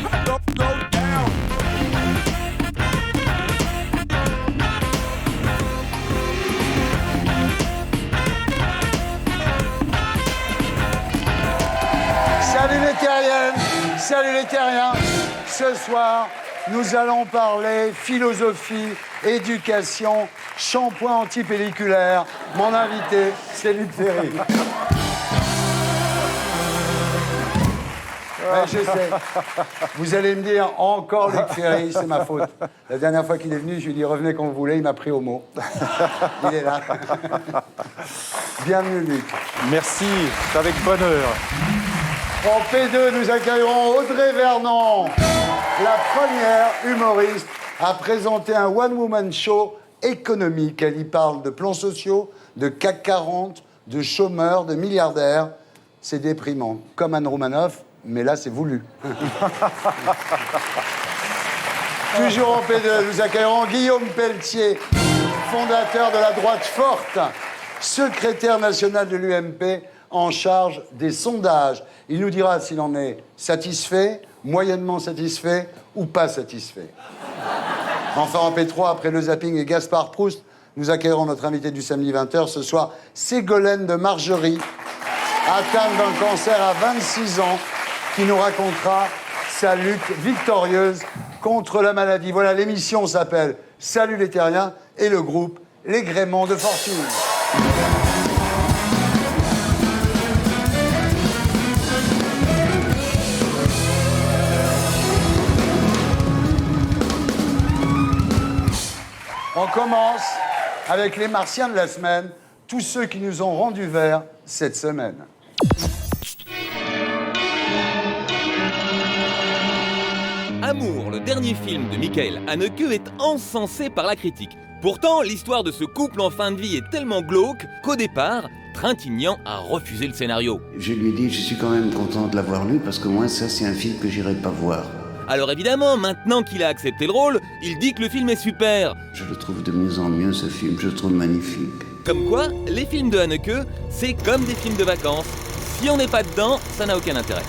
Go down. Salut les terriennes, salut les terriens. Ce soir, nous allons parler philosophie, éducation, shampoing antipelliculaire. Mon invité, c'est Luc Ferry. Ouais, je sais. Vous allez me dire, encore Luc Ferry, c'est ma faute. La dernière fois qu'il est venu, je lui ai dit, revenez quand vous voulez, il m'a pris au mot. Il est là. Bienvenue, Luc. Merci, c'est avec bonheur. En P2, nous accueillerons Audrey Vernon, la première humoriste à présenter un one-woman show économique. Elle y parle de plans sociaux, de CAC 40, de chômeurs, de milliardaires. C'est déprimant, comme Anne Romanoff, mais là, c'est voulu. Toujours en P2, nous accueillerons Guillaume Pelletier, fondateur de la droite forte, secrétaire national de l'UMP, en charge des sondages. Il nous dira s'il en est satisfait, moyennement satisfait ou pas satisfait. Enfin, en P3, après le zapping et Gaspard Proust, nous accueillerons notre invité du samedi 20h ce soir, Ségolène de Margerie, atteinte d'un cancer à 26 ans, qui nous racontera sa lutte victorieuse contre la maladie. Voilà, l'émission s'appelle Salut les terriens et le groupe Les Gréments de Fortune. On commence avec les martiens de la semaine, tous ceux qui nous ont rendu verts cette semaine. Amour, le dernier film de Michael Haneke, est encensé par la critique. Pourtant, l'histoire de ce couple en fin de vie est tellement glauque qu'au départ, Trintignant a refusé le scénario. Je lui ai dit, je suis quand même content de l'avoir lu parce que moi, ça, c'est un film que j'irai pas voir. Alors évidemment, maintenant qu'il a accepté le rôle, il dit que le film est super. Je le trouve de mieux en mieux, ce film. Je le trouve magnifique. Comme quoi, les films de Haneke, c'est comme des films de vacances. Si on n'est pas dedans, ça n'a aucun intérêt.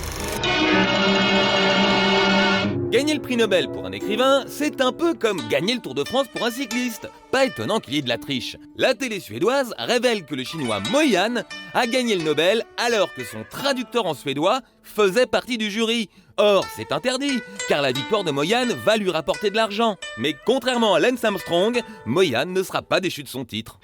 Gagner le prix Nobel pour un écrivain, c'est un peu comme gagner le Tour de France pour un cycliste. Pas étonnant qu'il y ait de la triche. La télé suédoise révèle que le chinois Mo Yan a gagné le Nobel alors que son traducteur en suédois faisait partie du jury. Or, c'est interdit, car la victoire de Mo Yan va lui rapporter de l'argent. Mais contrairement à Lance Armstrong, Mo Yan ne sera pas déchu de son titre.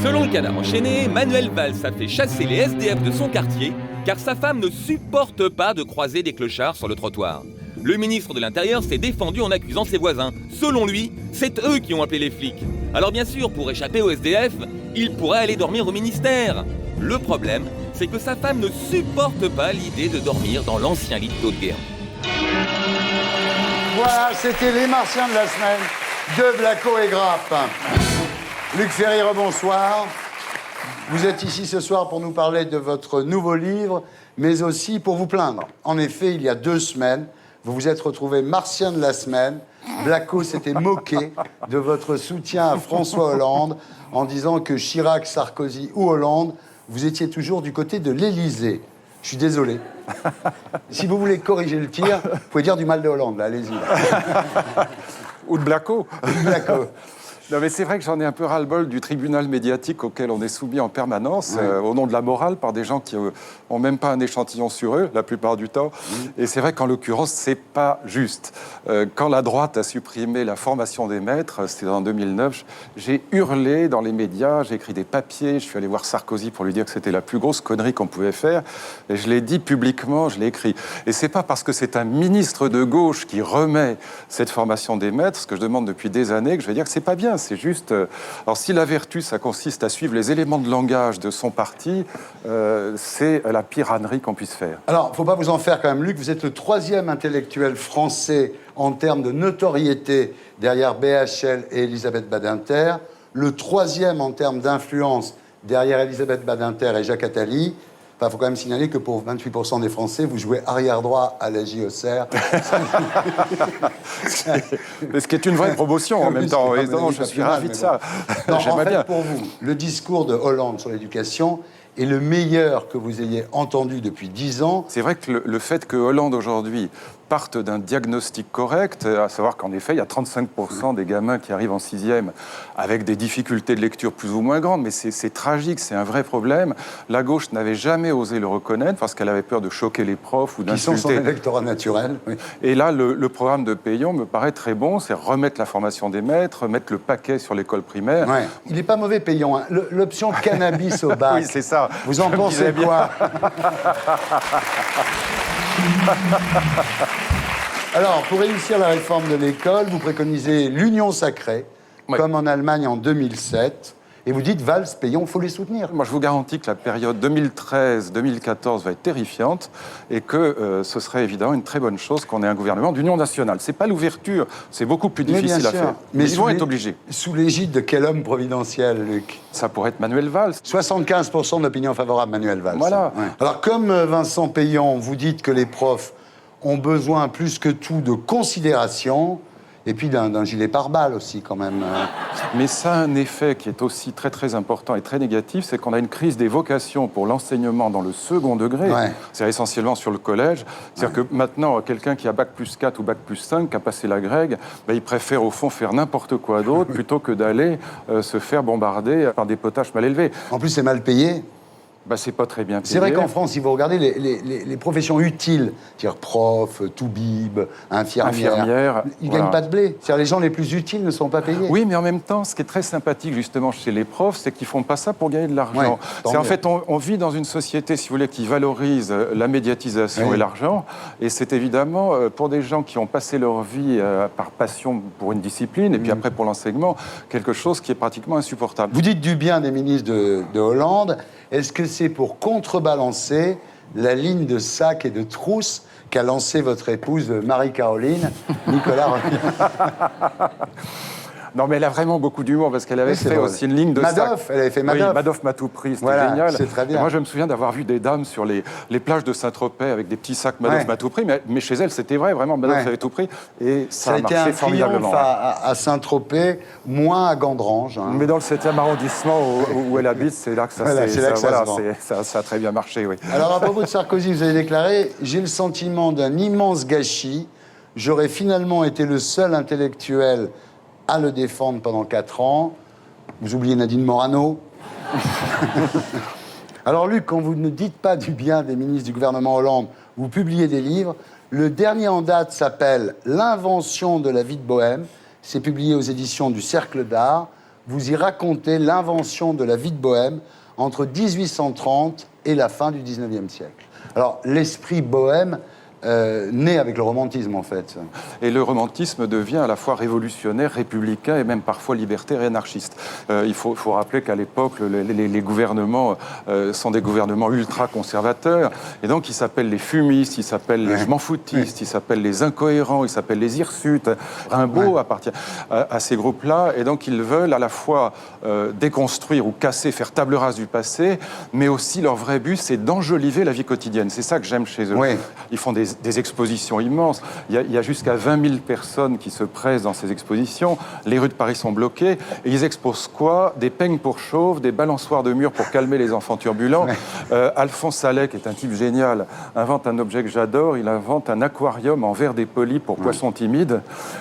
Selon le Canard enchaîné, Manuel Valls a fait chasser les SDF de son quartier car sa femme ne supporte pas de croiser des clochards sur le trottoir. Le ministre de l'Intérieur s'est défendu en accusant ses voisins. Selon lui, c'est eux qui ont appelé les flics. Alors bien sûr, pour échapper aux SDF, il pourrait aller dormir au ministère. Le problème, c'est que sa femme ne supporte pas l'idée de dormir dans l'ancien lit de Claude Guérin. Voilà, c'était les martiens de la semaine de Blacko et Grapp. Luc Ferry, rebonsoir. Vous êtes ici ce soir pour nous parler de votre nouveau livre, mais aussi pour vous plaindre. En effet, il y a 2 semaines, vous vous êtes retrouvé martien de la semaine. Blacko s'était moqué de votre soutien à François Hollande en disant que Chirac, Sarkozy ou Hollande, vous étiez toujours du côté de l'Élysée. Je suis désolé. Si vous voulez corriger le tir, vous pouvez dire du mal de Hollande, là, allez-y. Là. Ou de Blacko. Blacko. Non, mais c'est vrai que j'en ai un peu ras-le-bol du tribunal médiatique auquel on est soumis en permanence, au nom de la morale, par des gens qui n'ont même pas un échantillon sur eux, la plupart du temps. Et c'est vrai qu'en l'occurrence, c'est pas juste. Quand la droite a supprimé la formation des maîtres, c'était en 2009, j'ai hurlé dans les médias, j'ai écrit des papiers, je suis allé voir Sarkozy pour lui dire que c'était la plus grosse connerie qu'on pouvait faire. Et je l'ai dit publiquement, je l'ai écrit. Et c'est pas parce que c'est un ministre de gauche qui remet cette formation des maîtres, ce que je demande depuis des années, que je vais dire que c'est pas bien. C'est juste... Alors, si la vertu, ça consiste à suivre les éléments de langage de son parti, c'est la pire ânerie qu'on puisse faire. Alors, il ne faut pas vous en faire quand même, Luc. Vous êtes le 3e intellectuel français en termes de notoriété derrière BHL et Elisabeth Badinter, le 3e en termes d'influence derrière Elisabeth Badinter et Jacques Attali. Enfin, il faut quand même signaler que pour 28% des Français, vous jouez arrière-droit à la JOCR. Ce qui est une vraie promotion en même temps. Et non, je suis ravi de ça. Non, en J'aimerais fait, bien. pour vous, le discours de Hollande sur l'éducation est le meilleur que vous ayez entendu depuis 10 ans. C'est vrai que le fait que Hollande aujourd'hui parte d'un diagnostic correct, à savoir qu'en effet, il y a 35% des gamins qui arrivent en 6e avec des difficultés de lecture plus ou moins grandes, mais c'est tragique, c'est un vrai problème. La gauche n'avait jamais osé le reconnaître parce qu'elle avait peur de choquer les profs ou d'insulter. Qui sont son électorat naturel. Oui. Et là, le programme de Peillon me paraît très bon, c'est remettre la formation des maîtres, mettre le paquet sur l'école primaire. Ouais. Il n'est pas mauvais Peillon. Hein. L'option cannabis au bac. Oui, c'est ça. Vous en pensez quoi? Alors, pour réussir la réforme de l'école, vous préconisez l'union sacrée, comme en Allemagne en 2007. Et vous dites, Valls, Peillon, il faut les soutenir. Moi, je vous garantis que la période 2013-2014 va être terrifiante et que ce serait évidemment une très bonne chose qu'on ait un gouvernement d'union nationale. C'est pas l'ouverture, c'est beaucoup plus difficile à faire. Mais ils vont être obligés. Sous l'égide de quel homme providentiel, Luc? Ça pourrait être Manuel Valls. 75% d'opinion favorable à Manuel Valls. Voilà. Ouais. Alors, comme Vincent Peillon, vous dites que les profs ont besoin plus que tout de considération et puis d'un gilet pare-balles aussi, quand même. Mais ça a un effet qui est aussi très très important et très négatif, c'est qu'on a une crise des vocations pour l'enseignement dans le second degré, c'est essentiellement sur le collège. C'est-à-dire que maintenant, quelqu'un qui a bac plus 4 ou bac plus 5, qui a passé la grègue, il préfère au fond faire n'importe quoi d'autre plutôt que d'aller se faire bombarder par des potaches mal élevés. En plus, c'est mal payé. C'est pas très bien payé. C'est vrai qu'en France, si vous regardez les professions utiles, c'est-à-dire prof, toubib, infirmière, ils ne gagnent pas de blé. C'est-à-dire les gens les plus utiles ne sont pas payés. Oui, mais en même temps, ce qui est très sympathique justement chez les profs, c'est qu'ils ne font pas ça pour gagner de l'argent. En fait, on vit dans une société, si vous voulez, qui valorise la médiatisation et l'argent. Et c'est évidemment, pour des gens qui ont passé leur vie par passion pour une discipline, et puis après pour l'enseignement, quelque chose qui est pratiquement insupportable. Vous dites du bien des ministres de Hollande. Est-ce que c'est pour contrebalancer la ligne de sac et de trousse qu'a lancée votre épouse Marie-Caroline, Nicolas Rollin? Non, mais elle a vraiment beaucoup d'humour parce qu'elle avait fait aussi une ligne de Madoff, elle avait fait Madoff. Oui, Madoff m'a tout pris, c'était génial. C'est très bien. Et moi, je me souviens d'avoir vu des dames sur les plages de Saint-Tropez avec des petits sacs Madoff m'a tout pris, mais chez elle, c'était vrai, vraiment, Madoff avait tout pris. Et ça a marché formidablement. À Saint-Tropez, moins à Gandrange. Hein. Mais dans le 7e arrondissement où elle habite, c'est là que ça a très bien marché, oui. Alors, à propos de Sarkozy, vous avez déclaré « J'ai le sentiment d'un immense gâchis. J'aurais finalement été le seul intellectuel à le défendre pendant 4 ans. » Vous oubliez Nadine Morano. Alors, Luc, quand vous ne dites pas du bien des ministres du gouvernement Hollande, vous publiez des livres. Le dernier en date s'appelle « L'invention de la vie de Bohème ». C'est publié aux éditions du Cercle d'Art. Vous y racontez l'invention de la vie de Bohème entre 1830 et la fin du 19e siècle. Alors, l'esprit bohème né avec le romantisme, en fait. Et le romantisme devient à la fois révolutionnaire, républicain et même parfois libertaire et anarchiste. Il faut rappeler qu'à l'époque, les gouvernements sont des gouvernements ultra-conservateurs, et donc ils s'appellent les fumistes, ils s'appellent les je m'en foutistes, ils s'appellent les incohérents, ils s'appellent les hirsutes. Rimbaud appartient à ces groupes-là, et donc ils veulent à la fois déconstruire ou casser, faire table rase du passé, mais aussi leur vrai but, c'est d'enjoliver la vie quotidienne. C'est ça que j'aime chez eux. Ils font des expositions immenses. Il y a jusqu'à 20 000 personnes qui se pressent dans ces expositions. Les rues de Paris sont bloquées. Et ils exposent quoi? Des peignes pour chauves, des balançoires de murs pour calmer les enfants turbulents. Alphonse Allais, qui est un type génial, invente un objet que j'adore. Il invente un aquarium en verre dépoli pour poissons timides.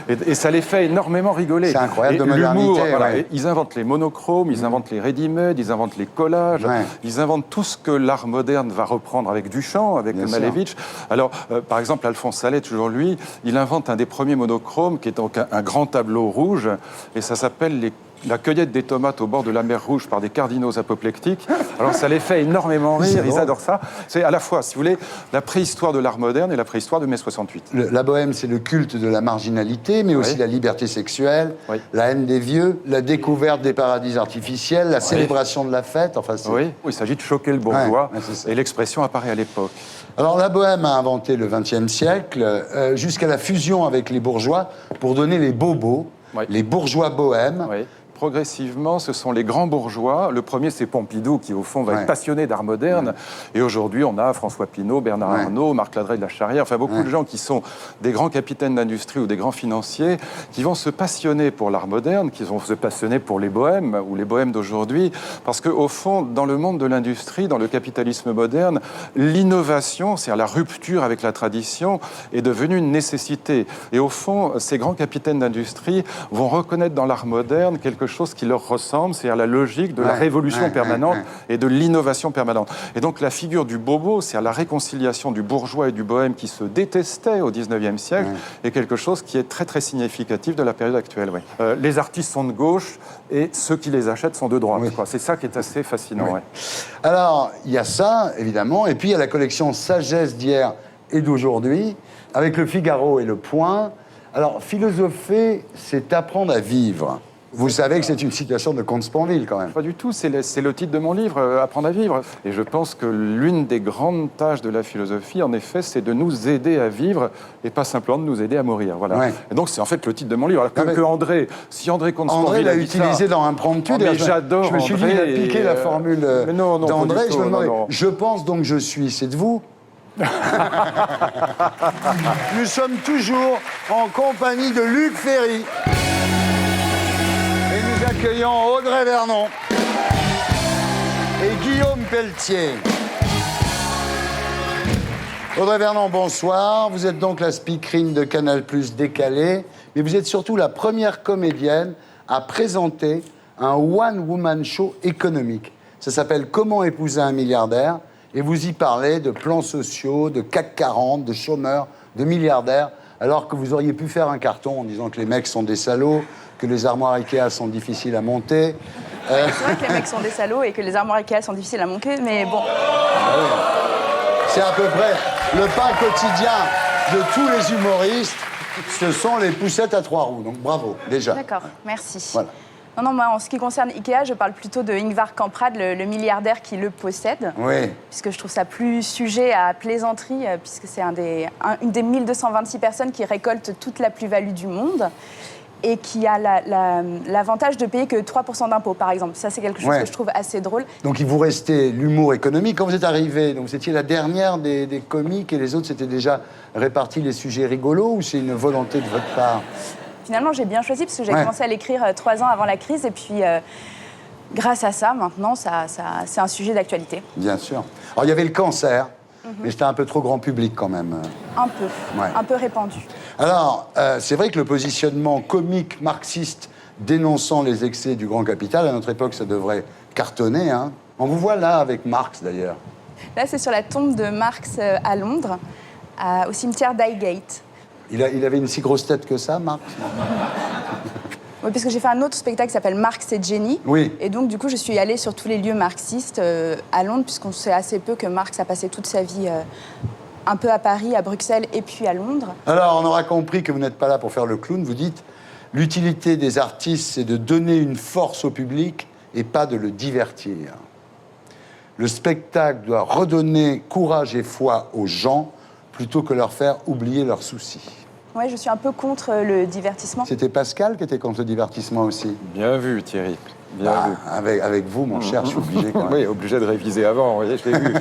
Et ça les fait énormément rigoler. C'est incroyable de modernité. Ils inventent les monochromes, ils inventent les ready-made, ils inventent les collages. Ils inventent tout ce que l'art moderne va reprendre avec Duchamp, avec Malevich. Alors, par exemple, Alphonse Allais, toujours lui, il invente un des premiers monochromes, qui est donc un grand tableau rouge, et ça s'appelle la cueillette des tomates au bord de la mer Rouge par des cardinaux apoplectiques. Alors ça les fait énormément rire, ils adorent ça. C'est à la fois, si vous voulez, la préhistoire de l'art moderne et la préhistoire de mai 68. La bohème, c'est le culte de la marginalité, mais aussi la liberté sexuelle, la haine des vieux, la découverte des paradis artificiels, la célébration de la fête. Enfin, il s'agit de choquer le bourgeois, et l'expression apparaît à l'époque. Alors la bohème a inventé le XXe siècle, jusqu'à la fusion avec les bourgeois, pour donner les bobos, les bourgeois bohèmes, progressivement, ce sont les grands bourgeois. Le premier, c'est Pompidou, qui, au fond, va être passionné d'art moderne. Et aujourd'hui, on a François Pinault, Bernard Arnault, Marc Ladreit de la Charrière, enfin, beaucoup de gens qui sont des grands capitaines d'industrie ou des grands financiers, qui vont se passionner pour l'art moderne, qui vont se passionner pour les bohèmes, ou les bohèmes d'aujourd'hui, parce qu'au fond, dans le monde de l'industrie, dans le capitalisme moderne, l'innovation, c'est-à-dire la rupture avec la tradition, est devenue une nécessité. Et au fond, ces grands capitaines d'industrie vont reconnaître dans l'art moderne quelque chose qui leur ressemble, c'est-à-dire la logique de la révolution permanente et de l'innovation permanente. Et donc la figure du bobo, c'est-à-dire la réconciliation du bourgeois et du bohème qui se détestaient au XIXe siècle, est quelque chose qui est très très significatif de la période actuelle. Les artistes sont de gauche et ceux qui les achètent sont de droite. C'est ça qui est assez fascinant. Alors, il y a ça, évidemment, et puis il y a la collection Sagesse d'hier et d'aujourd'hui, avec le Figaro et le Point. Alors, philosopher, c'est apprendre à vivre. Vous savez que c'est une situation de Comte Sponville, quand même. Pas du tout, c'est le titre de mon livre, Apprendre à vivre. Et je pense que l'une des grandes tâches de la philosophie, en effet, c'est de nous aider à vivre et pas simplement de nous aider à mourir. Voilà. Et donc, c'est en fait le titre de mon livre. Alors que André, si André Comte Sponville André l'a utilisé dans Impromptu. J'adore. Je me suis dit, il a piqué la formule d'André. Je me demandais, je pense donc je suis, c'est de vous. Nous sommes toujours en compagnie de Luc Ferry. Et nous accueillons Audrey Vernon et Guillaume Pelletier. Audrey Vernon, bonsoir. Vous êtes donc la speakerine de Canal+ décalé, mais vous êtes surtout la première comédienne à présenter un one-woman show économique. Ça s'appelle « Comment épouser un milliardaire ?» et vous y parlez de plans sociaux, de CAC 40, de chômeurs, de milliardaires, alors que vous auriez pu faire un carton en disant que les mecs sont des salauds, que les armoires Ikea sont difficiles à monter. C'est vrai que les mecs sont des salauds et que les armoires Ikea sont difficiles à monter, mais bon... C'est à peu près le pain quotidien de tous les humoristes, ce sont les poussettes à 3 roues. Donc bravo, déjà. D'accord, merci. Voilà. Non, moi, en ce qui concerne Ikea, je parle plutôt de Ingvar Kamprad, le milliardaire qui le possède. Oui. Puisque je trouve ça plus sujet à plaisanterie, puisque c'est une des 1226 personnes qui récoltent toute la plus-value du monde et qui a l'avantage de payer que 3% d'impôts, par exemple. Ça, c'est quelque chose que je trouve assez drôle. Donc, il vous restait l'humour économique. Quand vous êtes arrivé, donc vous étiez la dernière des comiques et les autres s'étaient déjà répartis les sujets rigolos, ou c'est une volonté de votre part? Finalement, j'ai bien choisi parce que j'ai commencé à l'écrire 3 ans avant la crise et puis grâce à ça, maintenant, c'est un sujet d'actualité. Bien sûr. Alors, il y avait le cancer, mais c'était un peu trop grand public quand même. Un peu répandu. Alors, c'est vrai que le positionnement comique marxiste dénonçant les excès du grand capital, à notre époque, ça devrait cartonner. Hein. On vous voit là avec Marx, d'ailleurs. Là, c'est sur la tombe de Marx à Londres, au cimetière d'Highgate. Il avait une si grosse tête que ça, Marx? Oui, parce que j'ai fait un autre spectacle qui s'appelle Marx et Jenny. Oui. Et donc, du coup, je suis allée sur tous les lieux marxistes à Londres, puisqu'on sait assez peu que Marx a passé toute sa vie un peu à Paris, à Bruxelles et puis à Londres. Alors, on aura compris que vous n'êtes pas là pour faire le clown. Vous dites, l'utilité des artistes, c'est de donner une force au public et pas de le divertir. Le spectacle doit redonner courage et foi aux gens plutôt que leur faire oublier leurs soucis. Oui, je suis un peu contre le divertissement. C'était Pascal qui était contre le divertissement aussi. Bien vu, Thierry. Bien vu. Avec vous, mon cher, je suis obligé quand même. Oui, obligé de réviser avant, vous voyez, je l'ai vu.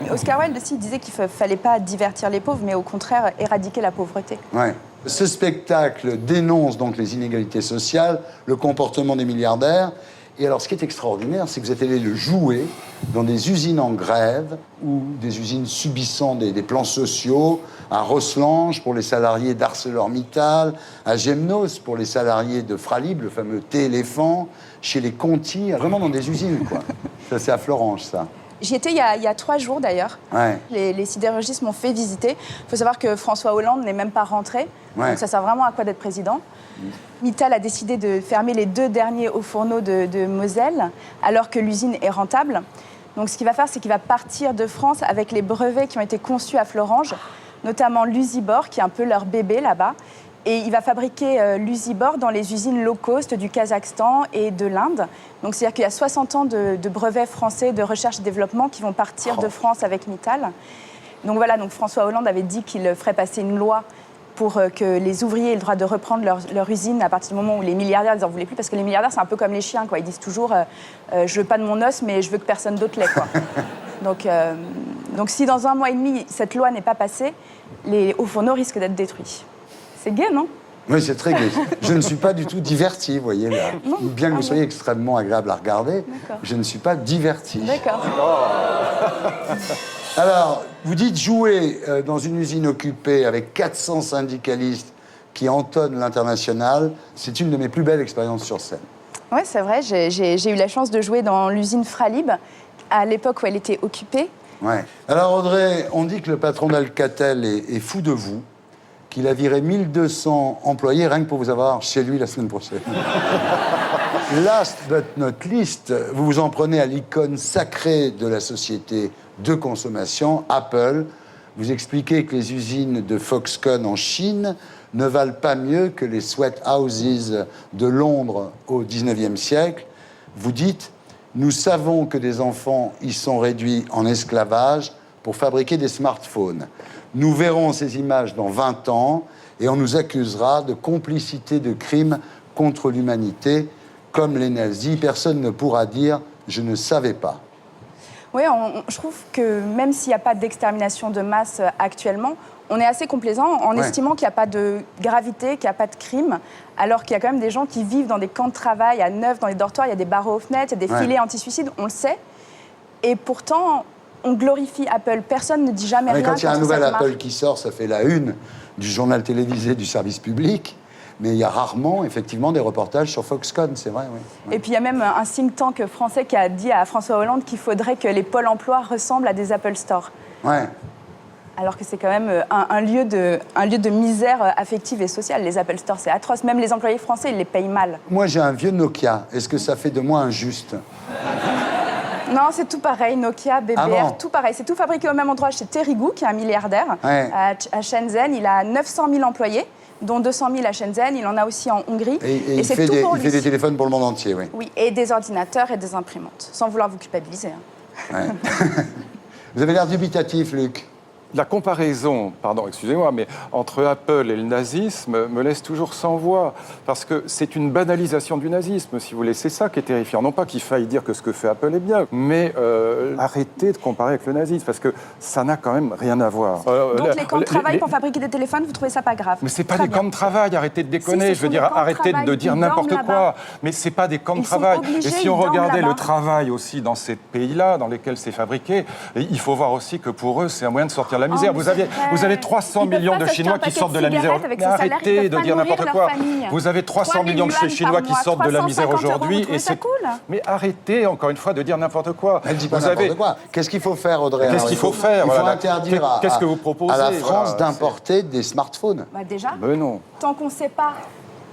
Oscar Wilde aussi disait qu'il ne fallait pas divertir les pauvres, mais au contraire, éradiquer la pauvreté. Ouais. Ce spectacle dénonce donc les inégalités sociales, le comportement des milliardaires. Et alors, ce qui est extraordinaire, c'est que vous êtes allé le jouer dans des usines en grève ou des usines subissant des plans sociaux, à Rosselange pour les salariés d'ArcelorMittal, à Gemnos pour les salariés de Fralib, le fameux thé éléphant, chez les Conti, vraiment dans des usines, quoi. Ça, c'est à Florange, ça. J'y étais il y a 3 jours, d'ailleurs. Ouais. Les sidérurgistes m'ont fait visiter. Il faut savoir que François Hollande n'est même pas rentré. Ouais. Donc ça sert vraiment à quoi d'être président. Mittal a décidé de fermer les 2 derniers hauts fourneaux de Moselle, alors que l'usine est rentable. Donc ce qu'il va faire, c'est qu'il va partir de France avec les brevets qui ont été conçus à Florange, notamment l'Usibor, qui est un peu leur bébé là-bas. Et il va fabriquer l'Usibor dans les usines low cost du Kazakhstan et de l'Inde. Donc c'est-à-dire qu'il y a 60 ans de brevets français de recherche et développement qui vont partir de France avec Mittal. Donc voilà, donc François Hollande avait dit qu'il ferait passer une loi pour que les ouvriers aient le droit de reprendre leur usine à partir du moment où les milliardaires, ils n'en voulaient plus. Parce que les milliardaires, c'est un peu comme les chiens, quoi. Ils disent toujours je veux pas de mon os, mais je veux que personne d'autre l'ait, quoi. Donc si dans 1 mois et demi, cette loi n'est pas passée, les hauts fourneaux risquent d'être détruits. C'est gai, non? Oui, c'est très gai. Je ne suis pas du tout diverti, vous voyez, là. Non. Bien que vous soyez extrêmement agréable à regarder, D'accord. je ne suis pas diverti. D'accord. Alors, vous dites jouer dans une usine occupée avec 400 syndicalistes qui entonnent l'international, c'est une de mes plus belles expériences sur scène. Oui, c'est vrai. J'ai eu la chance de jouer dans l'usine Fralib à l'époque où elle était occupée. Ouais. Alors, Audrey, on dit que le patron d'Alcatel est fou de vous, qu'il a viré 1200 employés rien que pour vous avoir chez lui la semaine prochaine. Last but not least, vous vous en prenez à l'icône sacrée de la société de consommation, Apple. Vous expliquez que les usines de Foxconn en Chine ne valent pas mieux que les sweat houses de Londres au XIXe siècle. Vous dites, nous savons que des enfants y sont réduits en esclavage pour fabriquer des smartphones. Nous verrons ces images dans 20 ans et on nous accusera de complicité de crimes contre l'humanité. Comme les nazis, personne ne pourra dire « je ne savais pas ». Oui, je trouve que même s'il n'y a pas d'extermination de masse actuellement, on est assez complaisant en estimant qu'il n'y a pas de gravité, qu'il n'y a pas de crime, alors qu'il y a quand même des gens qui vivent dans des camps de travail à Neuf, dans les dortoirs, il y a des barreaux aux fenêtres, il y a des filets anti-suicide, on le sait. Et pourtant, on glorifie Apple. Personne ne dit jamais rien. Mais quand il y a un nouvel cette Apple marque qui sort, ça fait la une du journal télévisé du service public. Mais il y a rarement, effectivement, des reportages sur Foxconn, c'est vrai, oui. Et puis il y a même un think tank français qui a dit à François Hollande qu'il faudrait que les pôles emploi ressemblent à des Apple Store. Ouais. Alors que c'est quand même un lieu de misère affective et sociale. Les Apple Store, c'est atroce. Même les employés français, ils les payent mal. Moi, j'ai un vieux Nokia. Est-ce que ça fait de moi un juste? Non, c'est tout pareil. Nokia, BBR, Ah bon tout pareil. C'est tout fabriqué au même endroit chez Terrigou, qui est un milliardaire, à Shenzhen. Il a 900 000 employés, dont 200 000 à Shenzhen. Il en a aussi en Hongrie. Et c'est tout pour lui. Il fait des téléphones pour le monde entier, oui. Oui, et des ordinateurs et des imprimantes. Sans vouloir vous culpabiliser. Hein. Ouais. Vous avez l'air dubitatif, Luc. La comparaison, pardon, excusez-moi, mais entre Apple et le nazisme me laisse toujours sans voix, parce que c'est une banalisation du nazisme, si vous voulez. C'est ça qui est terrifiant. Non pas qu'il faille dire que ce que fait Apple est bien, mais arrêtez de comparer avec le nazisme, parce que ça n'a quand même rien à voir. Donc les camps de travail pour fabriquer des téléphones, vous trouvez ça pas grave? Mais c'est pas des camps de travail, arrêtez de déconner. Si, je veux dire, arrêtez de dire n'importe quoi. Mais c'est pas des camps de travail. Et si on regardait le travail aussi dans ces pays-là, dans lesquels c'est fabriqué, il faut voir aussi que pour eux, c'est un moyen de sortir de la misère. Vous avez 300 millions de Chinois qui sortent de la misère. Mais arrêtez de dire n'importe quoi. Vous avez 300 millions de Chinois qui sortent de la misère aujourd'hui. Et c'est cool. Mais arrêtez, encore une fois, de dire n'importe quoi. Elle dit pas n'importe quoi. Qu'est-ce qu'il faut faire, Audrey? Qu'est-ce qu'il faut faire? Il faut interdire Qu'est-ce que vous proposez à la France d'importer des smartphones. Bah déjà, mais non. Tant qu'on ne sait pas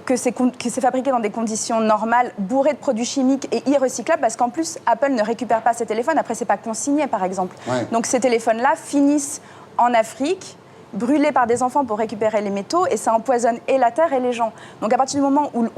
que c'est fabriqué dans des conditions normales, bourré de produits chimiques et irrecyclables, parce qu'en plus, Apple ne récupère pas ces téléphones. Après, c'est pas consigné, par exemple. Ouais. Donc ces téléphones-là finissent en Afrique, brûlés par des enfants pour récupérer les métaux, et ça empoisonne et la terre et les gens. Donc à partir du moment où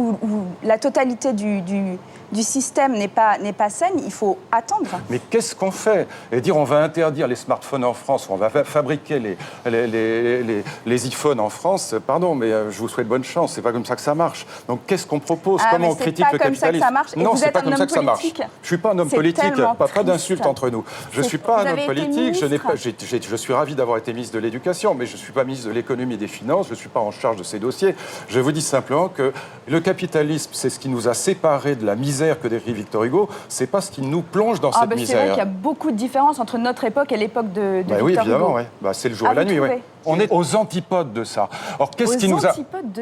la totalité du système n'est pas saine, il faut attendre. Mais qu'est-ce qu'on fait? Et dire on va interdire les smartphones en France, on va fabriquer les iPhones en France, pardon, mais je vous souhaite bonne chance, c'est pas comme ça que ça marche. Donc qu'est-ce qu'on propose? Comment on critique le capitalisme? Non, c'est pas comme ça que ça marche. Je suis pas un homme politique, pas d'insulte entre nous. Je suis pas un homme politique, je suis ravi d'avoir été ministre de l'Éducation, mais je ne suis pas ministre de l'économie et des finances, je ne suis pas en charge de ces dossiers. Je vous dis simplement que le capitalisme, c'est ce qui nous a séparés de la misère que décrit Victor Hugo, c'est pas ce qui nous plonge dans cette misère. C'est vrai qu'il y a beaucoup de différences entre notre époque et l'époque de Victor Hugo. Oui, évidemment, oui. C'est le jour et la nuit, oui. On est aux antipodes de ça. Alors, qu'est-ce qui nous a...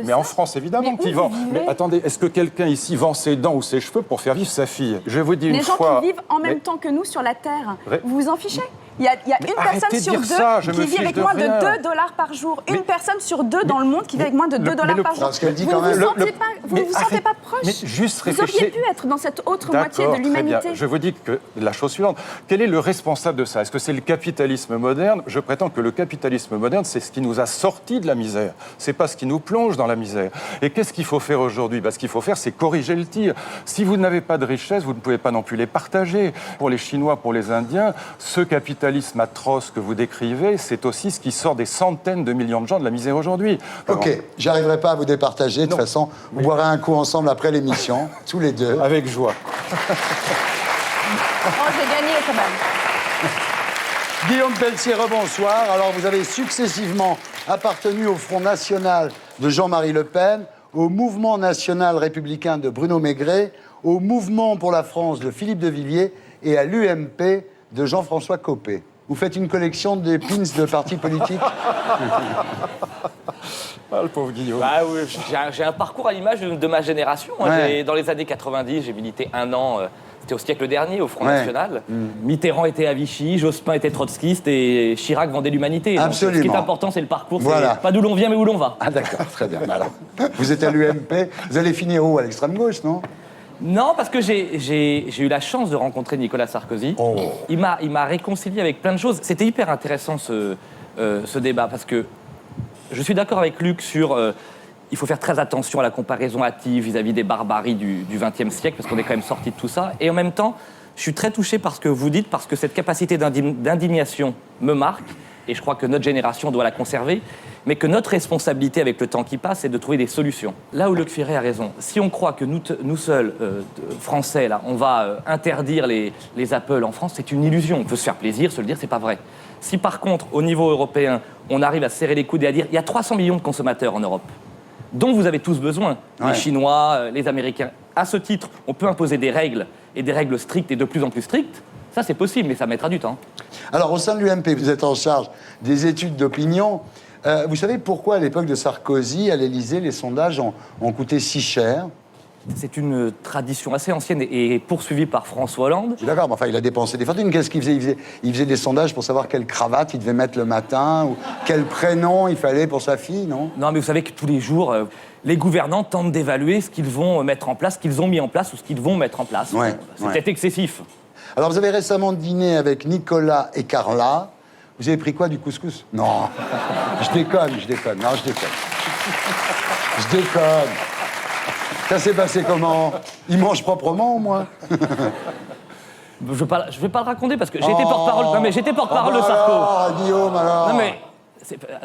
Mais en France, évidemment, qui vend. Mais attendez, est-ce que quelqu'un ici vend ses dents ou ses cheveux pour faire vivre sa fille? Je vous dis une fois... Les gens qui vivent en même temps que nous sur la Terre, vous vous en fichez? Il y a une personne sur deux qui vit avec moins de $2 par jour. Une personne sur deux dans le monde qui vit avec moins de $2 par jour. Vous ne vous sentez pas proche? Mais juste vous auriez pu être dans cette autre moitié de l'humanité. Je vous dis que la chose suivante, quel est le responsable de ça? Est-ce que c'est le capitalisme moderne? Je prétends que le capitalisme moderne, c'est ce qui nous a sortis de la misère. C'est pas ce qui nous plonge dans la misère. Et qu'est-ce qu'il faut faire aujourd'hui? Ce qu'il faut faire, c'est corriger le tir. Si vous n'avez pas de richesse, vous ne pouvez pas non plus les partager. Pour les Chinois, pour les Indiens, ce capitalisme tribunalisme atroce que vous décrivez, c'est aussi ce qui sort des centaines de millions de gens de la misère aujourd'hui. Ok, j'arriverai pas à vous départager. De toute façon, vous boirez un coup ensemble après l'émission, tous les deux. Avec joie. J'ai gagné quand même. Guillaume Pelletier, rebonsoir. Alors, vous avez successivement appartenu au Front National de Jean-Marie Le Pen, au Mouvement National Républicain de Bruno Maigret, au Mouvement pour la France de Philippe de Villiers et à l'UMP de Jean-François Copé. Vous faites une collection des pins de partis politiques? Ah, le pauvre Guillaume. Bah, oui, j'ai un parcours à l'image de ma génération. Ouais. Dans les années 90, j'ai milité un an, c'était au siècle dernier, au Front Ouais. National. Mitterrand était à Vichy, Jospin était trotskiste et Chirac vendait l'humanité. Donc, Absolument. ce qui est important, c'est le parcours. Voilà. C'est pas d'où l'on vient, mais où l'on va. Ah d'accord, très bien. Alors, vous êtes à l'UMP, vous allez finir où? À l'extrême gauche, non? Non, parce que j'ai eu la chance de rencontrer Nicolas Sarkozy. Oh. Il m'a réconcilié avec plein de choses. C'était hyper intéressant ce débat, parce que je suis d'accord avec Luc sur... il faut faire très attention à la comparaison hâtive vis-à-vis des barbaries du XXe siècle, parce qu'on est quand même sorti de tout ça. Et en même temps, je suis très touché par ce que vous dites, parce que cette capacité d'indignation me marque, et je crois que notre génération doit la conserver, mais que notre responsabilité avec le temps qui passe, c'est de trouver des solutions. Là où Luc Ferré a raison, si on croit que nous seuls, Français, là, on va interdire les Apple en France, c'est une illusion. On peut se faire plaisir, se le dire, c'est pas vrai. Si par contre, au niveau européen, on arrive à serrer les coudes et à dire il y a 300 millions de consommateurs en Europe, dont vous avez tous besoin, Ouais. les Chinois, les Américains. À ce titre, on peut imposer des règles, et des règles strictes et de plus en plus strictes. Ça, c'est possible, mais ça mettra du temps. Alors, au sein de l'UMP, vous êtes en charge des études d'opinion. Vous savez pourquoi, à l'époque de Sarkozy, à l'Élysée, les sondages ont coûté si cher? C'est une tradition assez ancienne et poursuivie par François Hollande. Je suis d'accord, mais enfin, il a dépensé des fortunes. Qu'est-ce qu'il faisait? Il faisait des sondages pour savoir quelle cravate il devait mettre le matin, ou quel prénom il fallait pour sa fille, non? Non, mais vous savez que tous les jours, les gouvernants tentent d'évaluer ce qu'ils vont mettre en place, ce qu'ils ont mis en place ou ce qu'ils vont mettre en place. Ouais, C'est ouais. peut-être excessif. Alors, vous avez récemment dîné avec Nicolas et Carla. Vous avez pris quoi, du couscous? Non. Je déconne. Non, je déconne. Je déconne. Ça s'est passé comment? Il mange proprement, au moins? Je vais pas le raconter parce que j'ai été porte-parole. Non, mais j'étais porte-parole de Sarko. Alors, Guillaume, alors. Non, mais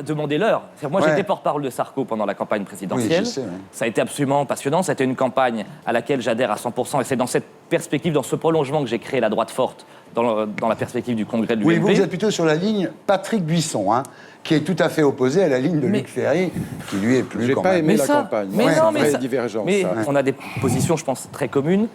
demandez-leur. Moi, Ouais. j'étais porte-parle de Sarko pendant la campagne présidentielle. Oui, je sais, ouais. Ça a été absolument passionnant. Ça a été une campagne à laquelle j'adhère à 100%. Et c'est dans cette perspective, dans ce prolongement que j'ai créé la droite forte, dans la perspective du congrès de l'UMP. Oui, vous êtes plutôt sur la ligne Patrick Buisson, hein, qui est tout à fait opposé à la ligne de Mais- Luc Ferry, qui lui est plus J'ai quand pas même. aimé Mais la ça- campagne. mais Ouais, non, une mais vraie ça- divergence. Mais ça. on a des positions, je pense, très communes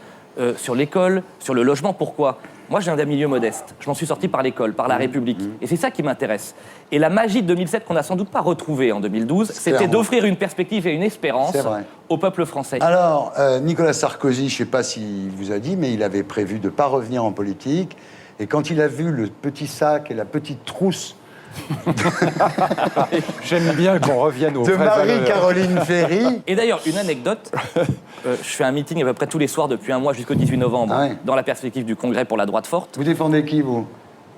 sur l'école, sur le logement. Pourquoi? Moi, je viens d'un milieu modeste. Je m'en suis sorti par l'école, par la République. Et c'est ça qui m'intéresse. Et la magie de 2007 qu'on n'a sans doute pas retrouvée en 2012, c'était Clairement. d'offrir une perspective et une espérance C'est vrai. au peuple français. Alors, Nicolas Sarkozy, je ne sais pas s'il vous a dit, mais il avait prévu de ne pas revenir en politique. Et quand il a vu le petit sac et la petite trousse J'aime bien qu'on revienne aux de vraies valeurs. Marie-Caroline Ferry, Et d'ailleurs, une anecdote, je fais un meeting à peu près tous les soirs depuis un mois jusqu'au 18 novembre, Ah ouais. dans la perspective du congrès pour la droite forte. vous défendez qui, vous?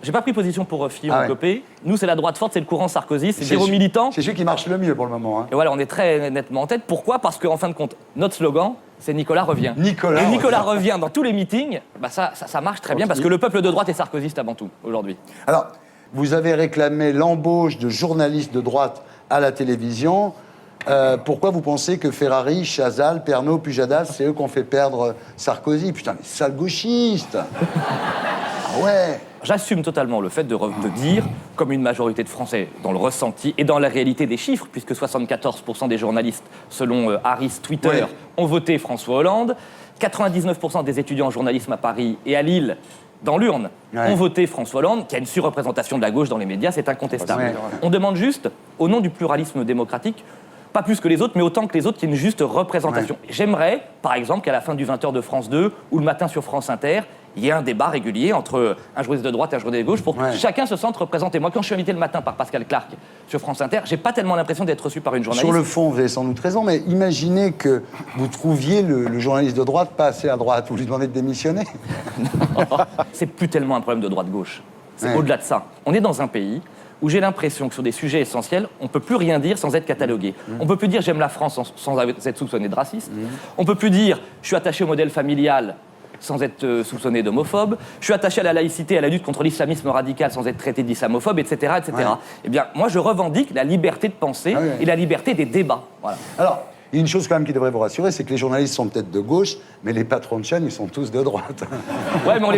J'ai pas pris position pour Fillon Ah ou ouais. Copé. Nous, c'est la droite forte, c'est le courant Sarkozy, c'est dire aux celui- militants. C'est celui qui marche le mieux pour le moment. Hein. Et voilà, on est très nettement en tête. Pourquoi? Parce qu'en fin de compte, notre slogan, c'est Nicolas revient. Nicolas Et Nicolas revient dans tous les meetings, bah ça marche très bien parce que le peuple de droite est sarkozyste avant tout, aujourd'hui. Alors, vous avez réclamé l'embauche de journalistes de droite à la télévision. Pourquoi vous pensez que Ferrari, Chazal, Pernod, Pujadas, c'est eux qui ont fait perdre Sarkozy? Putain, mais sale gauchiste. Ah ouais. J'assume totalement le fait de dire, comme une majorité de Français, dans le ressenti et dans la réalité des chiffres, puisque 74% des journalistes, selon Harris Twitter, Ouais. ont voté François Hollande, 99% des étudiants en journalisme à Paris et à Lille, dans l'urne, Ouais. ont voté François Hollande, qui a une surreprésentation de la gauche dans les médias, c'est incontestable. Ouais. On demande juste, au nom du pluralisme démocratique, pas plus que les autres, mais autant que les autres, qu'il y ait une juste représentation. J'aimerais, par exemple, qu'à la fin du 20h de France 2 ou le matin sur France Inter, il y ait un débat régulier entre un journaliste de droite et un journaliste de gauche pour Ouais. que chacun se sente représenté. Moi, quand je suis invité le matin par Pascal Clark sur France Inter, j'ai pas tellement l'impression d'être reçu par une journaliste. Sur le fond, vous avez sans doute raison, mais imaginez que vous trouviez le journaliste de droite pas assez à droite. Vous lui demandez de démissionner. C'est plus tellement un problème de droite-gauche. C'est Ouais. au-delà de ça. On est dans un pays où j'ai l'impression que sur des sujets essentiels, on ne peut plus rien dire sans être catalogué. On ne peut plus dire j'aime la France sans être soupçonné de raciste. On ne peut plus dire je suis attaché au modèle familial sans être soupçonné d'homophobe. Je suis attaché à la laïcité, à la lutte contre l'islamisme radical sans être traité d'islamophobe, etc., etc. Ouais. Eh bien, moi, je revendique la liberté de penser et la liberté des débats. Voilà. Alors, il y a une chose quand même qui devrait vous rassurer, c'est que les journalistes sont peut-être de gauche, mais les patrons de chaîne, ils sont tous de droite. Ouais, mais on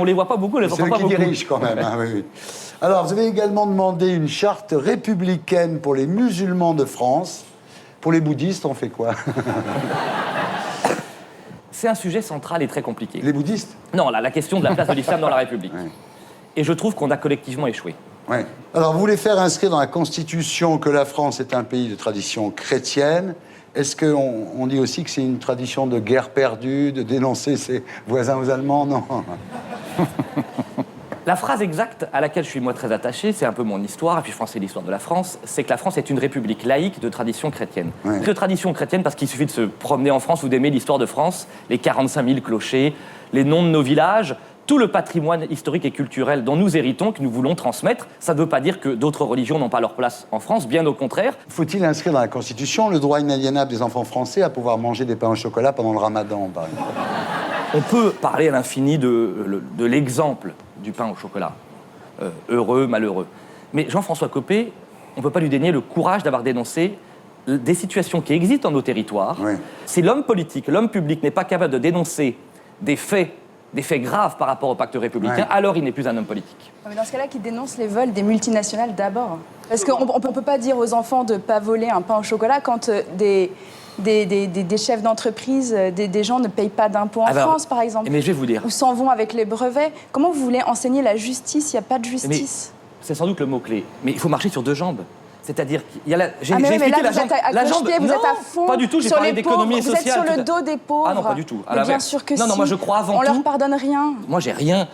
les voit pas beaucoup, on les C'est entend eux pas qui beaucoup. dirigent quand même. Hein, oui, oui. Alors, vous avez également demandé une charte républicaine pour les musulmans de France. Pour les bouddhistes, on fait quoi? C'est un sujet central et très compliqué. Les bouddhistes? Non, la question de la place de l'islam dans la République. Ouais. Et je trouve qu'on a collectivement échoué. Ouais. Alors, vous voulez faire inscrire dans la Constitution que la France est un pays de tradition chrétienne. Est-ce qu'on dit aussi que c'est une tradition de guerre perdue, de dénoncer ses voisins aux Allemands? Non. La phrase exacte à laquelle je suis moi très attaché, c'est un peu mon histoire, et puis je pense que c'est l'histoire de la France, c'est que la France est une république laïque de tradition chrétienne. Ouais. De tradition chrétienne parce qu'il suffit de se promener en France ou d'aimer l'histoire de France, les 45 000 clochers, les noms de nos villages, tout le patrimoine historique et culturel dont nous héritons, que nous voulons transmettre. Ça ne veut pas dire que d'autres religions n'ont pas leur place en France, bien au contraire. Faut-il inscrire dans la Constitution le droit inaliénable des enfants français à pouvoir manger des pains au chocolat pendant le ramadan, par exemple? On peut parler à l'infini de l'exemple du pain au chocolat, heureux, malheureux. Mais Jean-François Copé, on ne peut pas lui dénier le courage d'avoir dénoncé des situations qui existent dans nos territoires. Oui. Si l'homme politique, l'homme public n'est pas capable de dénoncer des faits graves par rapport au pacte républicain, Ouais. alors il n'est plus un homme politique. Mais dans ce cas-là, qui dénonce les vols des multinationales d'abord. Parce qu'on ne peut pas dire aux enfants de ne pas voler un pain au chocolat quand des chefs d'entreprise, des gens ne payent pas d'impôts en Alors, France, par exemple. Mais je vais vous dire, Ou s'en vont avec les brevets. Comment vous voulez enseigner la justice? Il n'y a pas de justice. c'est sans doute le mot-clé, mais il faut marcher sur deux jambes. C'est-à-dire qu'il y a la... J'ai Ah mais, oui, mais expliqué là, la vous jambe. êtes à La jambe... cloche-pied, vous êtes à Non, fond pas du tout, j'ai sur parlé les d'économie pauvres. sociale. Vous êtes sur le tout à- dos des pauvres. Ah non, pas du tout. À Mais bien l'inverse. sûr que non, si. Non, moi je crois avant On tout... leur pardonne rien. Moi, j'ai rien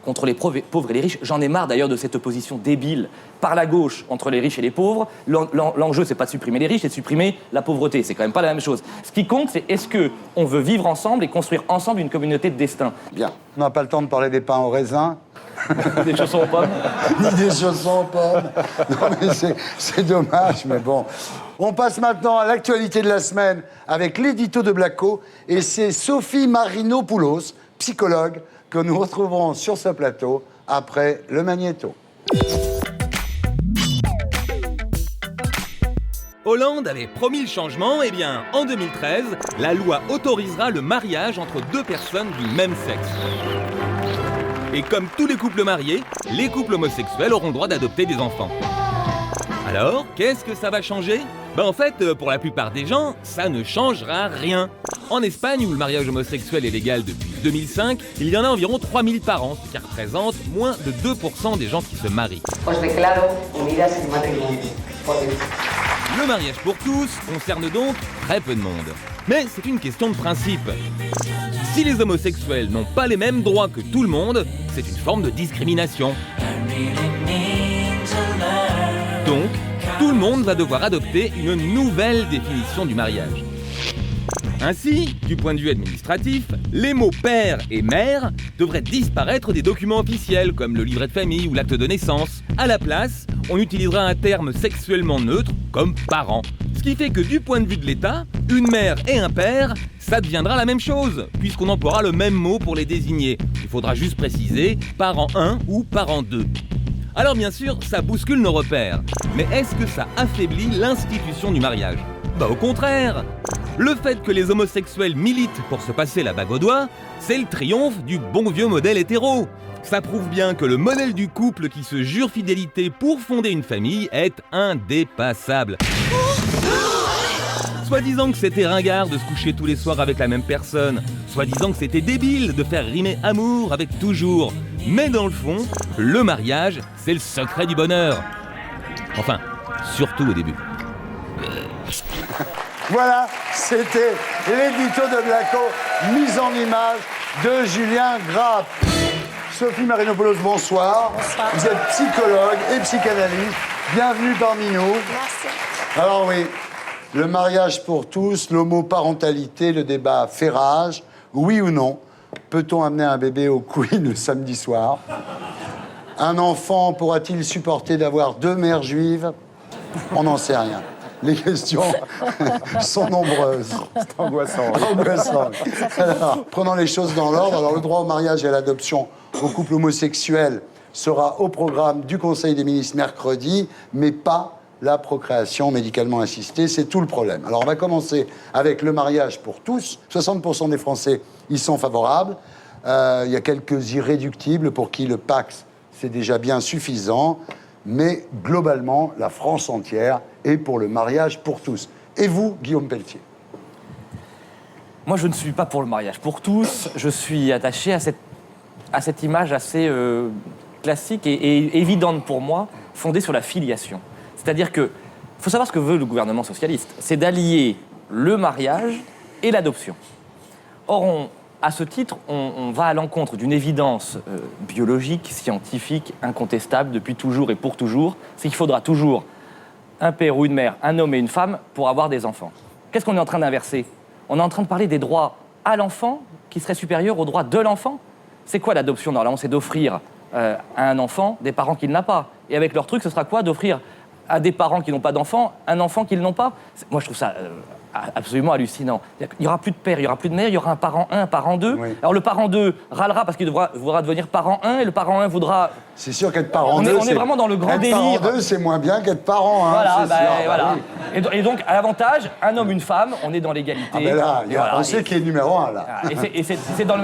contre les pauvres et les riches. J'en ai marre d'ailleurs de cette opposition débile par la gauche entre les riches et les pauvres. L'enjeu, c'est pas de supprimer les riches, c'est de supprimer la pauvreté. C'est quand même pas la même chose. Ce qui compte, c'est est-ce qu'on veut vivre ensemble et construire ensemble une communauté de destin. Bien. On n'a pas le temps de parler des pains au raisin, Des chaussons aux pommes. ni des chaussons aux pommes. Non, mais c'est dommage, mais bon. On passe maintenant à l'actualité de la semaine avec l'édito de Blacko. Et c'est Sophie Marinopoulos, psychologue, que nous retrouverons sur ce plateau après le magnéto. Hollande avait promis le changement, eh bien, en 2013, la loi autorisera le mariage entre deux personnes du même sexe. Et comme tous les couples mariés, les couples homosexuels auront le droit d'adopter des enfants. Alors, qu'est-ce que ça va changer? En fait, pour la plupart des gens, ça ne changera rien. En Espagne, où le mariage homosexuel est légal depuis 2005, il y en a environ 3000 par an, ce qui représente moins de 2% des gens qui se marient. Os declaro unidas en matrimonio. Por Dios. Le mariage pour tous concerne donc très peu de monde. Mais c'est une question de principe. Si les homosexuels n'ont pas les mêmes droits que tout le monde, c'est une forme de discrimination. Donc, tout le monde va devoir adopter une nouvelle définition du mariage. Ainsi, du point de vue administratif, les mots père et mère devraient disparaître des documents officiels comme le livret de famille ou l'acte de naissance. À la place, on utilisera un terme sexuellement neutre comme parent. Ce qui fait que du point de vue de l'État, une mère et un père, ça deviendra la même chose, puisqu'on emploiera le même mot pour les désigner. Il faudra juste préciser parent 1 ou parent 2. Alors bien sûr, ça bouscule nos repères. Mais est-ce que ça affaiblit l'institution du mariage? Au contraire. Le fait que les homosexuels militent pour se passer la bague au doigt, c'est le triomphe du bon vieux modèle hétéro. Ça prouve bien que le modèle du couple qui se jure fidélité pour fonder une famille est indépassable. Soi-disant que c'était ringard de se coucher tous les soirs avec la même personne. Soi-disant que c'était débile de faire rimer amour avec toujours. Mais dans le fond, le mariage, c'est le secret du bonheur. Enfin, surtout au début. Voilà, c'était l'édito de Blacko, mise en image de Julien Grappe. Sophie Marinopoulos, bonsoir. Bonsoir. Vous êtes psychologue et psychanalyste. Bienvenue parmi nous. Merci. Alors oui, le mariage pour tous, l'homoparentalité, le débat fait rage. Oui ou non, peut-on amener un bébé au Queen le samedi soir? Un enfant pourra-t-il supporter d'avoir deux mères juives? On n'en sait rien. Les questions sont nombreuses. C'est angoissant. Angoissant. Alors, prenons les choses dans l'ordre. Alors, le droit au mariage et à l'adoption aux couples homosexuels sera au programme du Conseil des ministres mercredi, mais pas la procréation médicalement assistée. C'est tout le problème. Alors, on va commencer avec le mariage pour tous. 60% des Français y sont favorables. Il y a quelques irréductibles pour qui le Pacs, c'est déjà bien suffisant. Mais globalement, la France entière est pour le mariage pour tous. Et vous, Guillaume Pelletier? Moi, je ne suis pas pour le mariage pour tous. Je suis attaché à cette image assez classique et évidente pour moi, fondée sur la filiation. C'est-à-dire que, faut savoir ce que veut le gouvernement socialiste, c'est d'allier le mariage et l'adoption. Or, à ce titre, on va à l'encontre d'une évidence biologique, scientifique, incontestable depuis toujours et pour toujours, c'est qu'il faudra toujours un père ou une mère, un homme et une femme pour avoir des enfants. Qu'est-ce qu'on est en train d'inverser? On est en train de parler des droits à l'enfant qui seraient supérieurs aux droits de l'enfant. C'est quoi l'adoption? Normalement, c'est d'offrir à un enfant des parents qu'il n'a pas. Et avec leur truc, ce sera quoi? D'offrir à des parents qui n'ont pas d'enfants un enfant qu'ils n'ont pas? Moi, je trouve ça absolument hallucinant. Il n'y aura plus de père, il n'y aura plus de mère, il y aura un parent 1, un parent 2. Oui. Alors le parent 2 râlera parce qu'il voudra devenir parent 1 et le parent 1 voudra... C'est sûr qu'être parent 2, on est vraiment dans le grand délire. Être parent 2, c'est moins bien qu'être parent 1. Voilà, voilà. Et donc, à l'avantage, un homme, une femme, on est dans l'égalité. Ah ben là, voilà, on sait qui est numéro 1, là. Et c'est dans le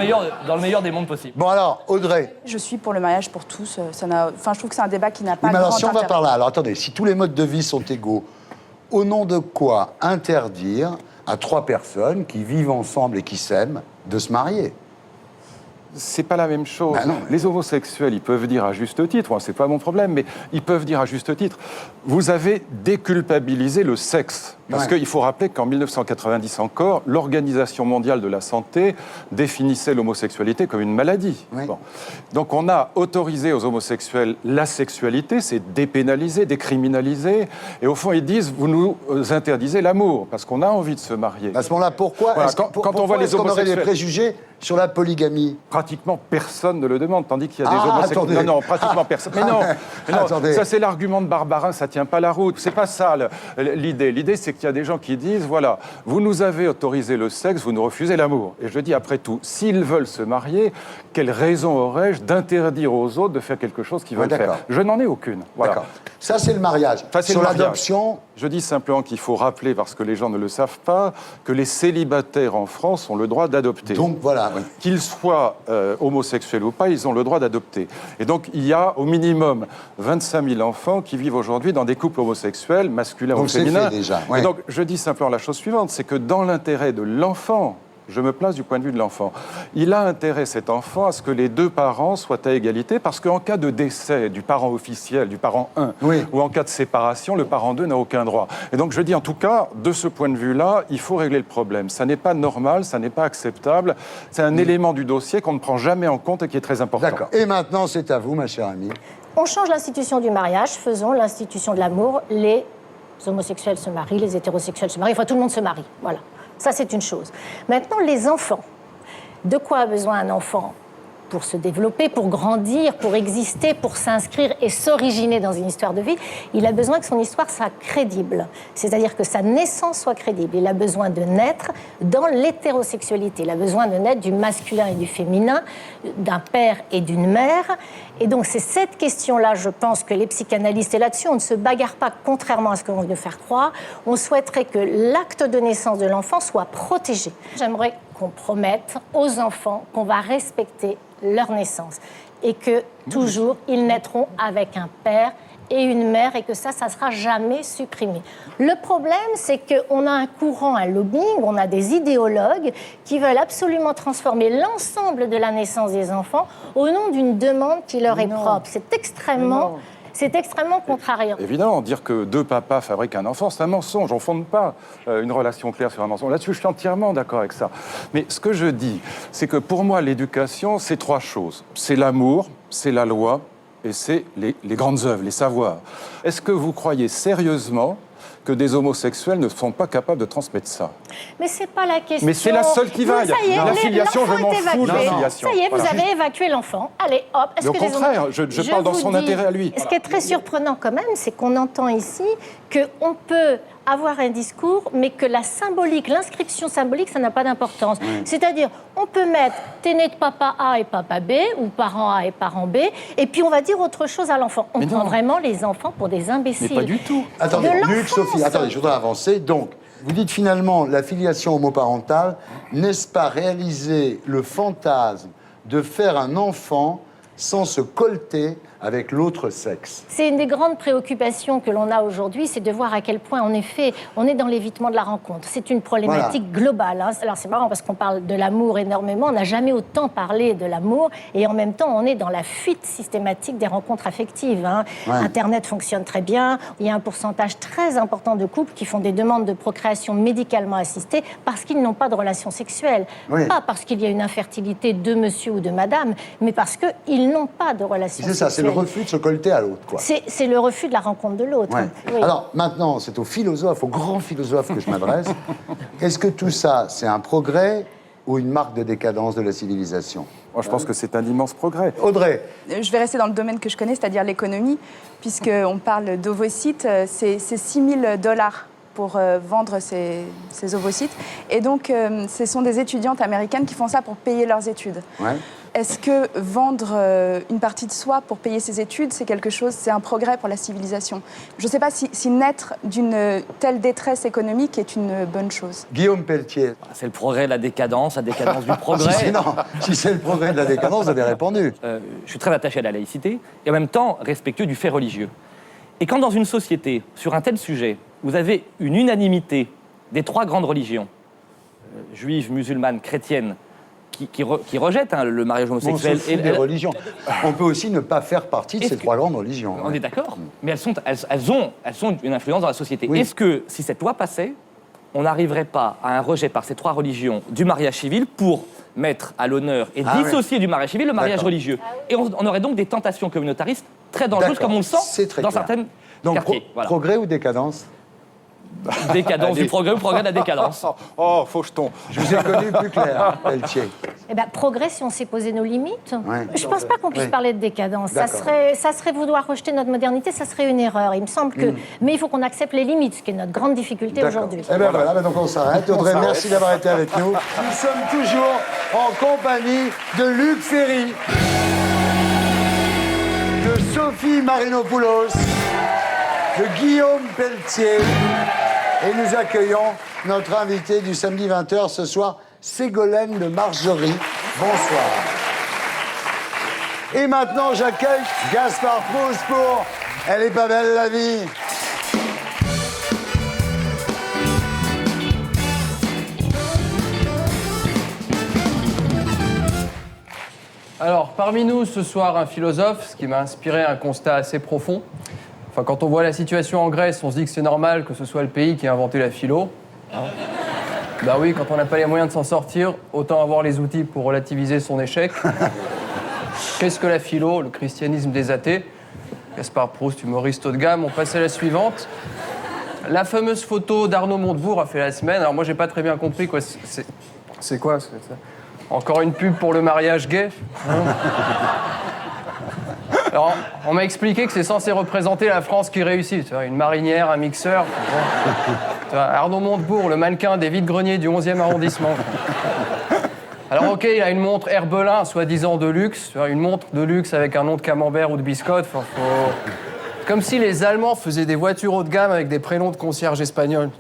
meilleur des mondes possibles. Bon alors, Audrey. Je suis pour le mariage pour tous. Je trouve que c'est un débat qui n'a pas mais grand alors, si on va intérêt. par là, alors attendez, si tous les modes de vie sont égaux, au nom de quoi interdire à 3 personnes qui vivent ensemble et qui s'aiment de se marier? C'est pas la même chose. Ben non, mais... Les homosexuels, ils peuvent dire à juste titre, c'est pas mon problème, mais ils peuvent dire à juste titre, vous avez déculpabilisé le sexe. Parce qu'il faut rappeler qu'en 1990 encore, l'Organisation mondiale de la santé définissait l'homosexualité comme une maladie. Oui. Bon. Donc on a autorisé aux homosexuels la sexualité, c'est dépénalisé, décriminalisé, et au fond ils disent, vous nous interdisez l'amour, parce qu'on a envie de se marier. À ce moment-là, pourquoi voilà, quand on voit les homosexuels... aurait des préjugés sur la polygamie? Pratiquement personne ne le demande, tandis qu'il y a des homosexuels... Non, pratiquement personne. Mais non, ça c'est l'argument de Barbarin, ça tient pas la route. C'est pas ça l'idée. L'idée, c'est qu'il y a des gens qui disent, voilà, vous nous avez autorisé le sexe, vous nous refusez l'amour. Et je dis, après tout, s'ils veulent se marier, quelle raison aurais-je d'interdire aux autres de faire quelque chose qu'ils veulent faire? Je n'en ai aucune. Voilà. D'accord. Ça, c'est le mariage. Sur l'adoption... Je dis simplement qu'il faut rappeler, parce que les gens ne le savent pas, que les célibataires en France ont le droit d'adopter. Donc voilà. Oui. Qu'ils soient homosexuels ou pas, ils ont le droit d'adopter. Et donc il y a au minimum 25 000 enfants qui vivent aujourd'hui dans des couples homosexuels, masculins ou féminins. Donc c'est fait déjà. Ouais. Et donc je dis simplement la chose suivante, c'est que dans l'intérêt de l'enfant, je me place du point de vue de l'enfant. Il a intérêt, cet enfant, à ce que les 2 parents soient à égalité, parce qu'en cas de décès du parent officiel, du parent 1, ou en cas de séparation, le parent 2 n'a aucun droit. Et donc je dis, en tout cas, de ce point de vue-là, il faut régler le problème. Ça n'est pas normal, ça n'est pas acceptable. C'est un élément du dossier qu'on ne prend jamais en compte et qui est très important. D'accord. Et maintenant, c'est à vous, ma chère amie. On change l'institution du mariage, faisons l'institution de l'amour. Les homosexuels se marient, les hétérosexuels se marient, enfin tout le monde se marie, voilà. Ça, c'est une chose. Maintenant, les enfants. De quoi a besoin un enfant pour se développer, pour grandir, pour exister, pour s'inscrire et s'originer dans une histoire de vie? Il a besoin que son histoire soit crédible. C'est-à-dire que sa naissance soit crédible. Il a besoin de naître dans l'hétérosexualité. Il a besoin de naître du masculin et du féminin, d'un père et d'une mère. Et donc, c'est cette question-là, je pense, que les psychanalystes, et là-dessus, on ne se bagarre pas, contrairement à ce qu'on veut nous faire croire. On souhaiterait que l'acte de naissance de l'enfant soit protégé. J'aimerais qu'on promette aux enfants qu'on va respecter leur naissance et que, toujours, ils naîtront avec un père et une mère et que ça sera jamais supprimé. Le problème, c'est qu'on a un courant, un lobbying, on a des idéologues qui veulent absolument transformer l'ensemble de la naissance des enfants au nom d'une demande qui leur est propre. C'est extrêmement contrariant. Évidemment, dire que 2 papas fabriquent un enfant, c'est un mensonge. On ne fonde pas une relation claire sur un mensonge. Là-dessus, je suis entièrement d'accord avec ça. Mais ce que je dis, c'est que pour moi, l'éducation, c'est 3 choses. C'est l'amour, c'est la loi et c'est les grandes œuvres, les savoirs. Est-ce que vous croyez sérieusement que des homosexuels ne sont pas capables de transmettre ça. Mais c'est pas la question. Mais c'est la seule qui vaille. Ça y est, La filiation, je l'enfant m'en est fous de la évacué. filiation. Ça y est, Voilà. vous avez évacué l'enfant. Allez, hop. Mais au contraire, je parle dans vous son dis, intérêt à lui. Ce qui est très surprenant quand même, c'est qu'on entend ici qu'on peut avoir un discours, mais que la symbolique, l'inscription symbolique, ça n'a pas d'importance. C'est-à-dire, on peut mettre « t'es né de papa A et papa B » ou « parent A et parent B », et puis on va dire autre chose à l'enfant. On prend vraiment les enfants pour des imbéciles. Mais pas du tout. Attendez, De Luc, l'enfance. Sophie, attendez, je voudrais avancer. Donc, vous dites finalement, la filiation homoparentale, n'est-ce pas réaliser le fantasme de faire un enfant sans se colter avec l'autre sexe? C'est une des grandes préoccupations que l'on a aujourd'hui, c'est de voir à quel point, en effet, on est dans l'évitement de la rencontre. C'est une problématique globale. Hein. Alors c'est marrant parce qu'on parle de l'amour énormément, on n'a jamais autant parlé de l'amour, et en même temps, on est dans la fuite systématique des rencontres affectives. Hein. Internet fonctionne très bien, il y a un pourcentage très important de couples qui font des demandes de procréation médicalement assistée parce qu'ils n'ont pas de relation sexuelle. Pas parce qu'il y a une infertilité de monsieur ou de madame, mais parce qu'ils n'ont pas de relation sexuelle. C'est ça, c'est le refus de se colter à l'autre, quoi. C'est le refus de la rencontre de l'autre. Ouais. Oui. Alors maintenant, c'est aux philosophes, aux grands philosophes que je m'adresse. Est-ce que tout ça, c'est un progrès ou une marque de décadence de la civilisation? Moi, je pense que c'est un immense progrès. Audrey? Je vais rester dans le domaine que je connais, c'est-à-dire l'économie, puisqu'on parle d'ovocytes, c'est 6 000 $ pour vendre ces ovocytes. Et donc, ce sont des étudiantes américaines qui font ça pour payer leurs études. Ouais. Est-ce que vendre une partie de soi pour payer ses études, c'est quelque chose, c'est un progrès pour la civilisation? Je ne sais pas si naître d'une telle détresse économique est une bonne chose. Guillaume Pelletier. C'est le progrès de la décadence du progrès. Si c'est le progrès de la décadence, vous avez répondu. Je suis très attaché à la laïcité et en même temps respectueux du fait religieux. Et quand dans une société, sur un tel sujet, vous avez une unanimité des 3 grandes religions, juive, musulmane, chrétienne, qui rejettent le mariage homosexuel. On se fout des religions. On peut aussi ne pas faire partie de ces 3 grandes religions. On est d'accord, mais elles ont une influence dans la société. Oui. Est-ce que, si cette loi passait, on n'arriverait pas à un rejet par ces 3 religions du mariage civil pour mettre à l'honneur et dissocier du mariage civil le mariage religieux? Et on aurait donc des tentations communautaristes très dangereuses, comme on le sent dans certaines quartiers. Voilà. Progrès ou décadence? Décadence du progrès ou progrès de la décadence? Oh, faucheton. Je vous ai connu plus clair, Pelletier. Eh ben, progrès si on s'est posé nos limites. Ouais. Je ne pense pas qu'on puisse parler de décadence. Ça D'accord. serait vouloir rejeter notre modernité, ça serait une erreur. Il me semble que... Mais il faut qu'on accepte les limites, ce qui est notre grande difficulté aujourd'hui. Eh bien voilà, donc on s'arrête. Audrey, merci d'avoir été avec nous. Nous sommes toujours en compagnie de Luc Ferry, de Sophie Marinopoulos, de Guillaume Pelletier. Et nous accueillons notre invité du samedi 20h ce soir, Ségolène de Margerie. Bonsoir. Et maintenant, j'accueille Gaspard Proust pour Elle est pas belle la vie. Alors, parmi nous, ce soir, un philosophe, ce qui m'a inspiré un constat assez profond. Enfin, quand on voit la situation en Grèce, on se dit que c'est normal que ce soit le pays qui a inventé la philo. Bah oui, quand on n'a pas les moyens de s'en sortir, autant avoir les outils pour relativiser son échec. Qu'est-ce que la philo? Le christianisme des athées. Gaspard Proust, humoriste haut de gamme. On passe à la suivante. La fameuse photo d'Arnaud Montebourg a fait la semaine. Alors moi, j'ai pas très bien compris quoi. C'est quoi ça? Encore une pub pour le mariage gay? Alors, on m'a expliqué que c'est censé représenter la France qui réussit. Tu vois, une marinière, un mixeur. Tu vois, Arnaud Montebourg, le mannequin des vides-greniers du 11e arrondissement. Alors, OK, il a une montre Herbelin, soi-disant de luxe. Tu vois, une montre de luxe avec un nom de camembert ou de biscotte. Enfin, comme si les Allemands faisaient des voitures haut de gamme avec des prénoms de concierges espagnols.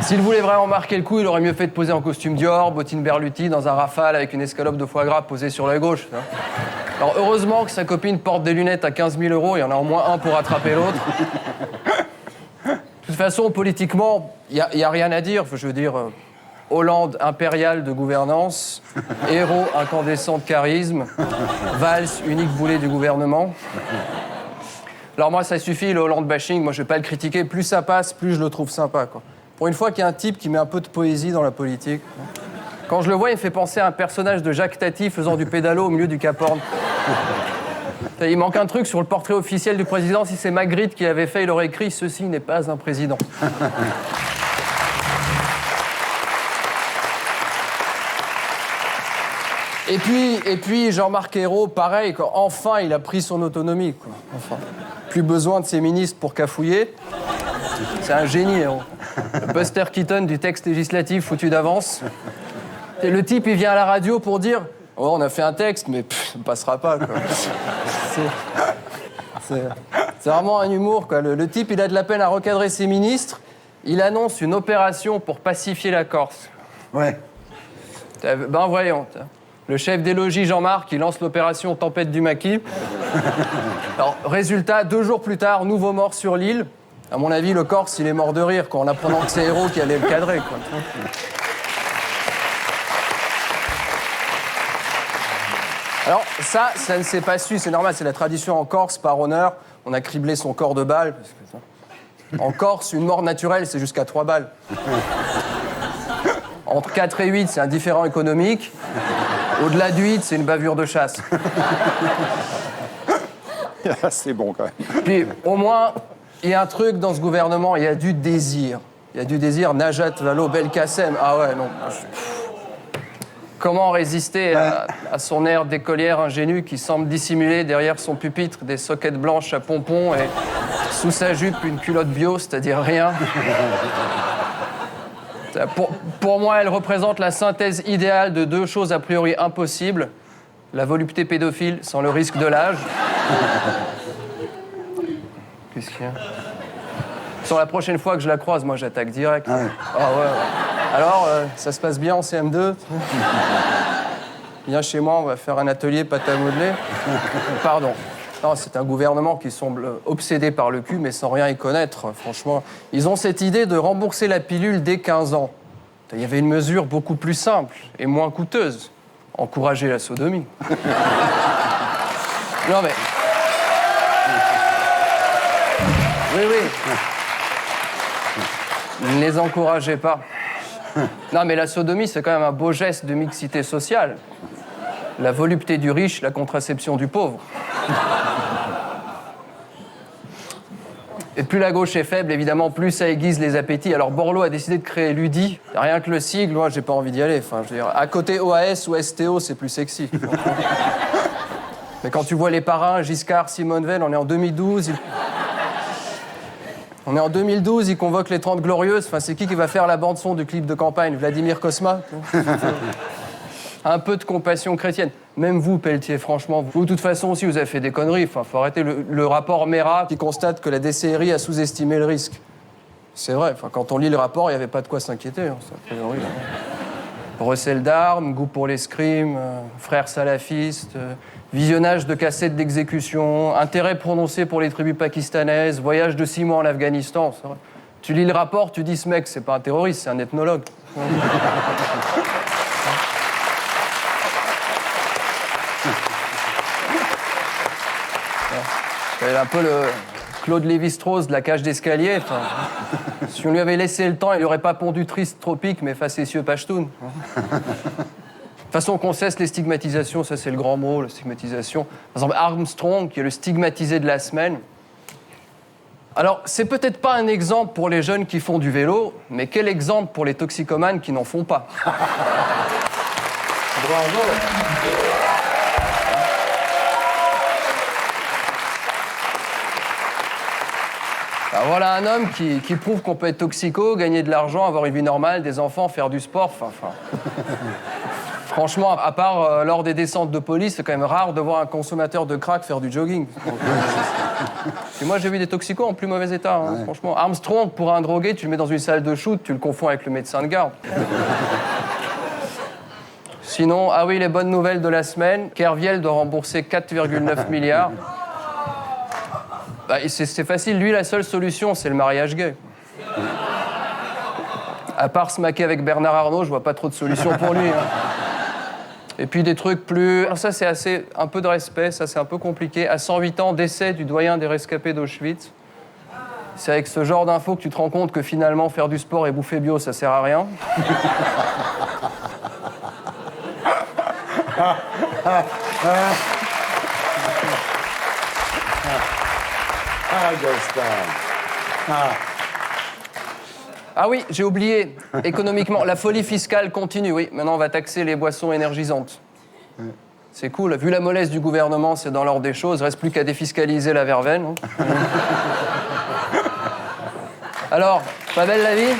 S'il voulait vraiment marquer le coup, il aurait mieux fait de poser en costume Dior, bottines Berluti, dans un Rafale avec une escalope de foie gras posée sur la gauche. Tu vois. Alors heureusement que sa copine porte des lunettes à 15 000 €, il y en a au moins un pour attraper l'autre. De toute façon, politiquement, il n'y a rien à dire. Je veux dire, Hollande impériale de gouvernance, héros incandescent de charisme, Valls unique boulet du gouvernement. Alors moi, ça suffit, le Hollande bashing, moi je vais pas le critiquer. Plus ça passe, plus je le trouve sympa, quoi. Pour une fois qu'il y a un type qui met un peu de poésie dans la politique. Quand je le vois, il me fait penser à un personnage de Jacques Tati faisant du pédalo au milieu du Cap Horn. Il manque un truc sur le portrait officiel du président. Si c'est Magritte qui l'avait fait, il aurait écrit « Ceci n'est pas un président ». Et puis Jean-Marc Ayrault, pareil, quoi. Enfin, il a pris son autonomie, quoi. Enfin, plus besoin de ses ministres pour cafouiller. C'est un génie, Ayrault. Le Buster Keaton du texte législatif foutu d'avance. Et le type, il vient à la radio pour dire « Oh, on a fait un texte, mais ça ne passera pas, quoi. » C'est vraiment un humour, quoi. Le type, il a de la peine à recadrer ses ministres. Il annonce une opération pour pacifier la Corse. Ouais. Ben voyons. Le chef des logis, Jean-Marc, il lance l'opération Tempête du Maquis. Alors, résultat, 2 jours plus tard, nouveau mort sur l'île. À mon avis, le Corse, il est mort de rire en apprenant que c'est Ayrault qui allait le cadrer, quoi. Alors, ça ne s'est pas su, c'est normal, c'est la tradition en Corse, par honneur. On a criblé son corps de balles. En Corse, une mort naturelle, c'est jusqu'à 3 balles. Entre 4 et 8, c'est un différend économique. Au-delà du 8, c'est une bavure de chasse. C'est bon, quand même. Puis, au moins, il y a un truc dans ce gouvernement, il y a du désir. Il y a du désir. Najat Vallaud-Belkacem. Ah ouais, non. Comment résister à son air d'écolière ingénue qui semble dissimuler derrière son pupitre des soquettes blanches à pompons et sous sa jupe une culotte bio, c'est-à-dire rien. Pour moi, elle représente la synthèse idéale de 2 choses a priori impossibles. La volupté pédophile sans le risque de l'âge. Qu'est-ce qu'il y a ? Sur la prochaine fois que je la croise, moi, j'attaque direct. Ah ouais. Alors, ça se passe bien en CM2 ? Viens chez moi, on va faire un atelier pâte à modeler. Pardon. Non, c'est un gouvernement qui semble obsédé par le cul, mais sans rien y connaître, franchement. Ils ont cette idée de rembourser la pilule dès 15 ans. Il y avait une mesure beaucoup plus simple et moins coûteuse. Encourager la sodomie. Non, mais... Oui. Ne les encouragez pas. Non, mais la sodomie, c'est quand même un beau geste de mixité sociale. La volupté du riche, la contraception du pauvre. Et plus la gauche est faible, évidemment, plus ça aiguise les appétits. Alors Borloo a décidé de créer l'UDI. Rien que le sigle, moi, j'ai pas envie d'y aller. Enfin, je veux dire, à côté OAS ou STO, c'est plus sexy. Mais quand tu vois les parrains, Giscard, Simone Veil, on est en 2012. On est en 2012, ils convoquent les 30 Glorieuses. Enfin, c'est qui va faire la bande-son du clip de campagne ? Vladimir Cosma ? Un peu de compassion chrétienne. Même vous, Pelletier, franchement, vous, de toute façon aussi, vous avez fait des conneries. Enfin, faut arrêter le rapport Mera qui constate que la DCRI a sous-estimé le risque. C'est vrai. Enfin, quand on lit le rapport, il n'y avait pas de quoi s'inquiéter. Hein, a priori, recel d'armes, goût pour l'escrime, frères salafistes, visionnage de cassettes d'exécution, intérêt prononcé pour les tribus pakistanaises, voyage de 6 mois en Afghanistan. C'est vrai. Tu lis le rapport, tu dis ce mec, c'est pas un terroriste, c'est un ethnologue. C'est un peu le Claude Lévi-Strauss de la cage d'escalier. Enfin, si on lui avait laissé le temps, il n'aurait pas pondu triste tropique, mais facétieux Pashtun. De toute façon, qu'on cesse les stigmatisations, ça c'est le grand mot, la stigmatisation. Par exemple, Armstrong, qui est le stigmatisé de la semaine. Alors, c'est peut-être pas un exemple pour les jeunes qui font du vélo, mais quel exemple pour les toxicomanes qui n'en font pas. Bravo. Alors voilà un homme qui prouve qu'on peut être toxico, gagner de l'argent, avoir une vie normale, des enfants, faire du sport. Enfin. Franchement, à part lors des descentes de police, c'est quand même rare de voir un consommateur de crack faire du jogging. Et moi, j'ai vu des toxicos en plus mauvais état, hein, franchement. Armstrong, pour un drogué, tu le mets dans une salle de shoot, tu le confonds avec le médecin de garde. Sinon, ah oui, les bonnes nouvelles de la semaine, Kerviel doit rembourser 4,9 milliards. Bah, c'est facile, lui, la seule solution, c'est le mariage gay. À part se maquer avec Bernard Arnault, je vois pas trop de solution pour lui. Hein. Et puis des trucs plus... Alors ça, c'est assez... Un peu de respect, ça, c'est un peu compliqué. À 108 ans, décès du doyen des rescapés d'Auschwitz. C'est avec ce genre d'infos que tu te rends compte que finalement, faire du sport et bouffer bio, ça sert à rien. Gaspard. Ah oui, j'ai oublié. Économiquement, la folie fiscale continue, oui. Maintenant, on va taxer les boissons énergisantes. C'est cool. Vu la mollesse du gouvernement, c'est dans l'ordre des choses. Reste plus qu'à défiscaliser la verveine. Hein. Alors, pas belle la vie?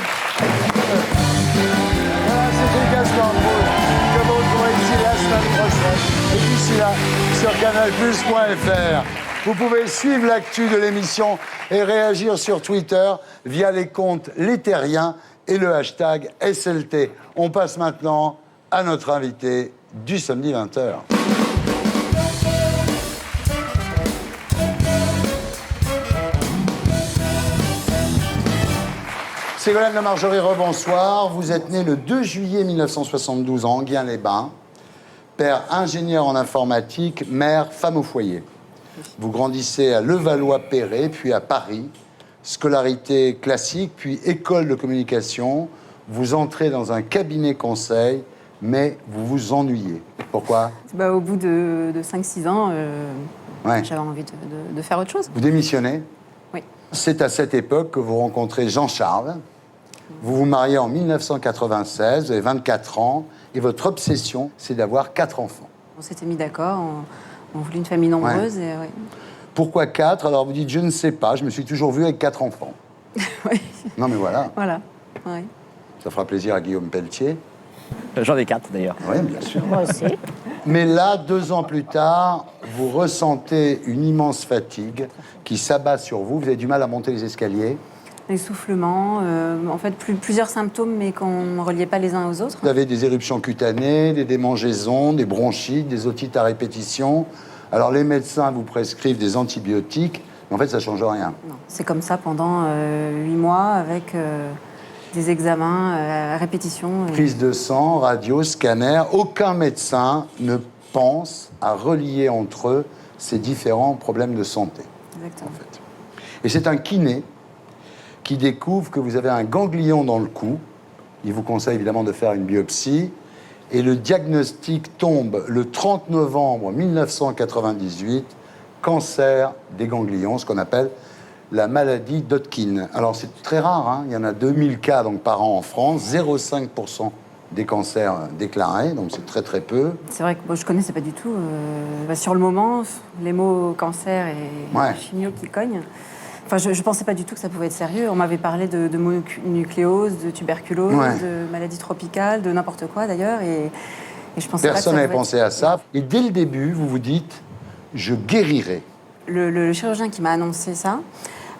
Voilà, c'était Gaspard Proust, que vous retrouverez ici la semaine prochaine. Et d'ici là, sur canalplus.fr. Vous pouvez suivre l'actu de l'émission et réagir sur Twitter via les comptes Les Terriens et le hashtag SLT. On passe maintenant à notre invité du samedi 20h. Ségolène de Margerie, rebonsoir. Vous êtes né le 2 juillet 1972 à Enghien-les-Bains. Père ingénieur en informatique, mère femme au foyer. Vous grandissez à Levallois-Perret, puis à Paris. Scolarité classique, puis école de communication. Vous entrez dans un cabinet conseil, mais vous vous ennuyez. Pourquoi? Au bout de 5-6 ans, Ouais. j'avais envie de faire autre chose. Vous démissionnez? Oui. C'est à cette époque que vous rencontrez Jean-Charles. Vous vous mariez en 1996, vous avez 24 ans, et votre obsession, c'est d'avoir 4 enfants. On s'était mis d'accord, on voulait une famille nombreuse. Et, ouais. Pourquoi 4? Alors vous dites, je ne sais pas, je me suis toujours vu avec 4 enfants. Oui. Non mais voilà, Voilà. Ouais. ça fera plaisir à Guillaume Pelletier. J'en ai 4 d'ailleurs. Oui, bien sûr. Moi aussi. Mais là, 2 ans plus tard, vous ressentez une immense fatigue qui s'abat sur vous. Vous avez du mal à monter les escaliers. Essoufflement, en fait plusieurs symptômes, mais qu'on ne reliait pas les uns aux autres. Vous avez des éruptions cutanées, des démangeaisons, des bronchites, des otites à répétition. Alors les médecins vous prescrivent des antibiotiques, mais en fait ça ne change rien. Non, c'est comme ça pendant 8 mois avec des examens à répétition. Prise de sang, radio, scanner, aucun médecin ne pense à relier entre eux ces différents problèmes de santé. Exactement. En fait. Et c'est un kiné qui découvre que vous avez un ganglion dans le cou. Il vous conseille évidemment de faire une biopsie. Et le diagnostic tombe le 30 novembre 1998, cancer des ganglions, ce qu'on appelle la maladie d'Hodgkin. Alors c'est très rare, hein, il y en a 2000 cas donc, par an en France, 0,5% des cancers déclarés, donc c'est très très peu. C'est vrai que je ne connaissais pas du tout. Sur le moment, les mots cancer et chimio qui cognent. Enfin, je ne pensais pas du tout que ça pouvait être sérieux. On m'avait parlé de mononucléose, de tuberculose, de maladie tropicale, de n'importe quoi d'ailleurs. Et je pensais Personne pas que n'avait pensé à ça. Et dès le début, vous vous dites, je guérirai. Le chirurgien qui m'a annoncé ça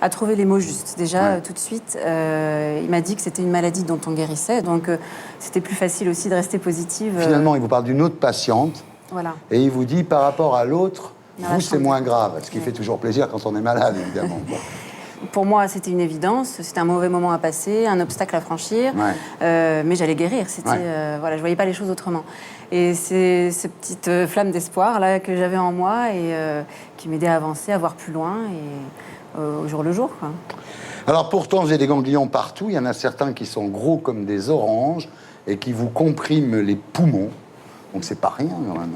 a trouvé les mots justes. Déjà, tout de suite, il m'a dit que c'était une maladie dont on guérissait. Donc, c'était plus facile aussi de rester positive. Finalement, il vous parle d'une autre patiente. Voilà. Et il vous dit, par rapport à l'autre, vous, c'est moins grave. Ce qui fait toujours plaisir quand on est malade, évidemment. Bon. Pour moi, c'était une évidence. C'était un mauvais moment à passer, un obstacle à franchir. Mais j'allais guérir. C'était, voilà, je ne voyais pas les choses autrement. Et c'est ces petites flammes d'espoir là, que j'avais en moi et qui m'aidaient à avancer, à voir plus loin et au jour le jour. Quoi. Alors pourtant, vous avez des ganglions partout. Il y en a certains qui sont gros comme des oranges et qui vous compriment les poumons. Donc c'est pas rien, quand même.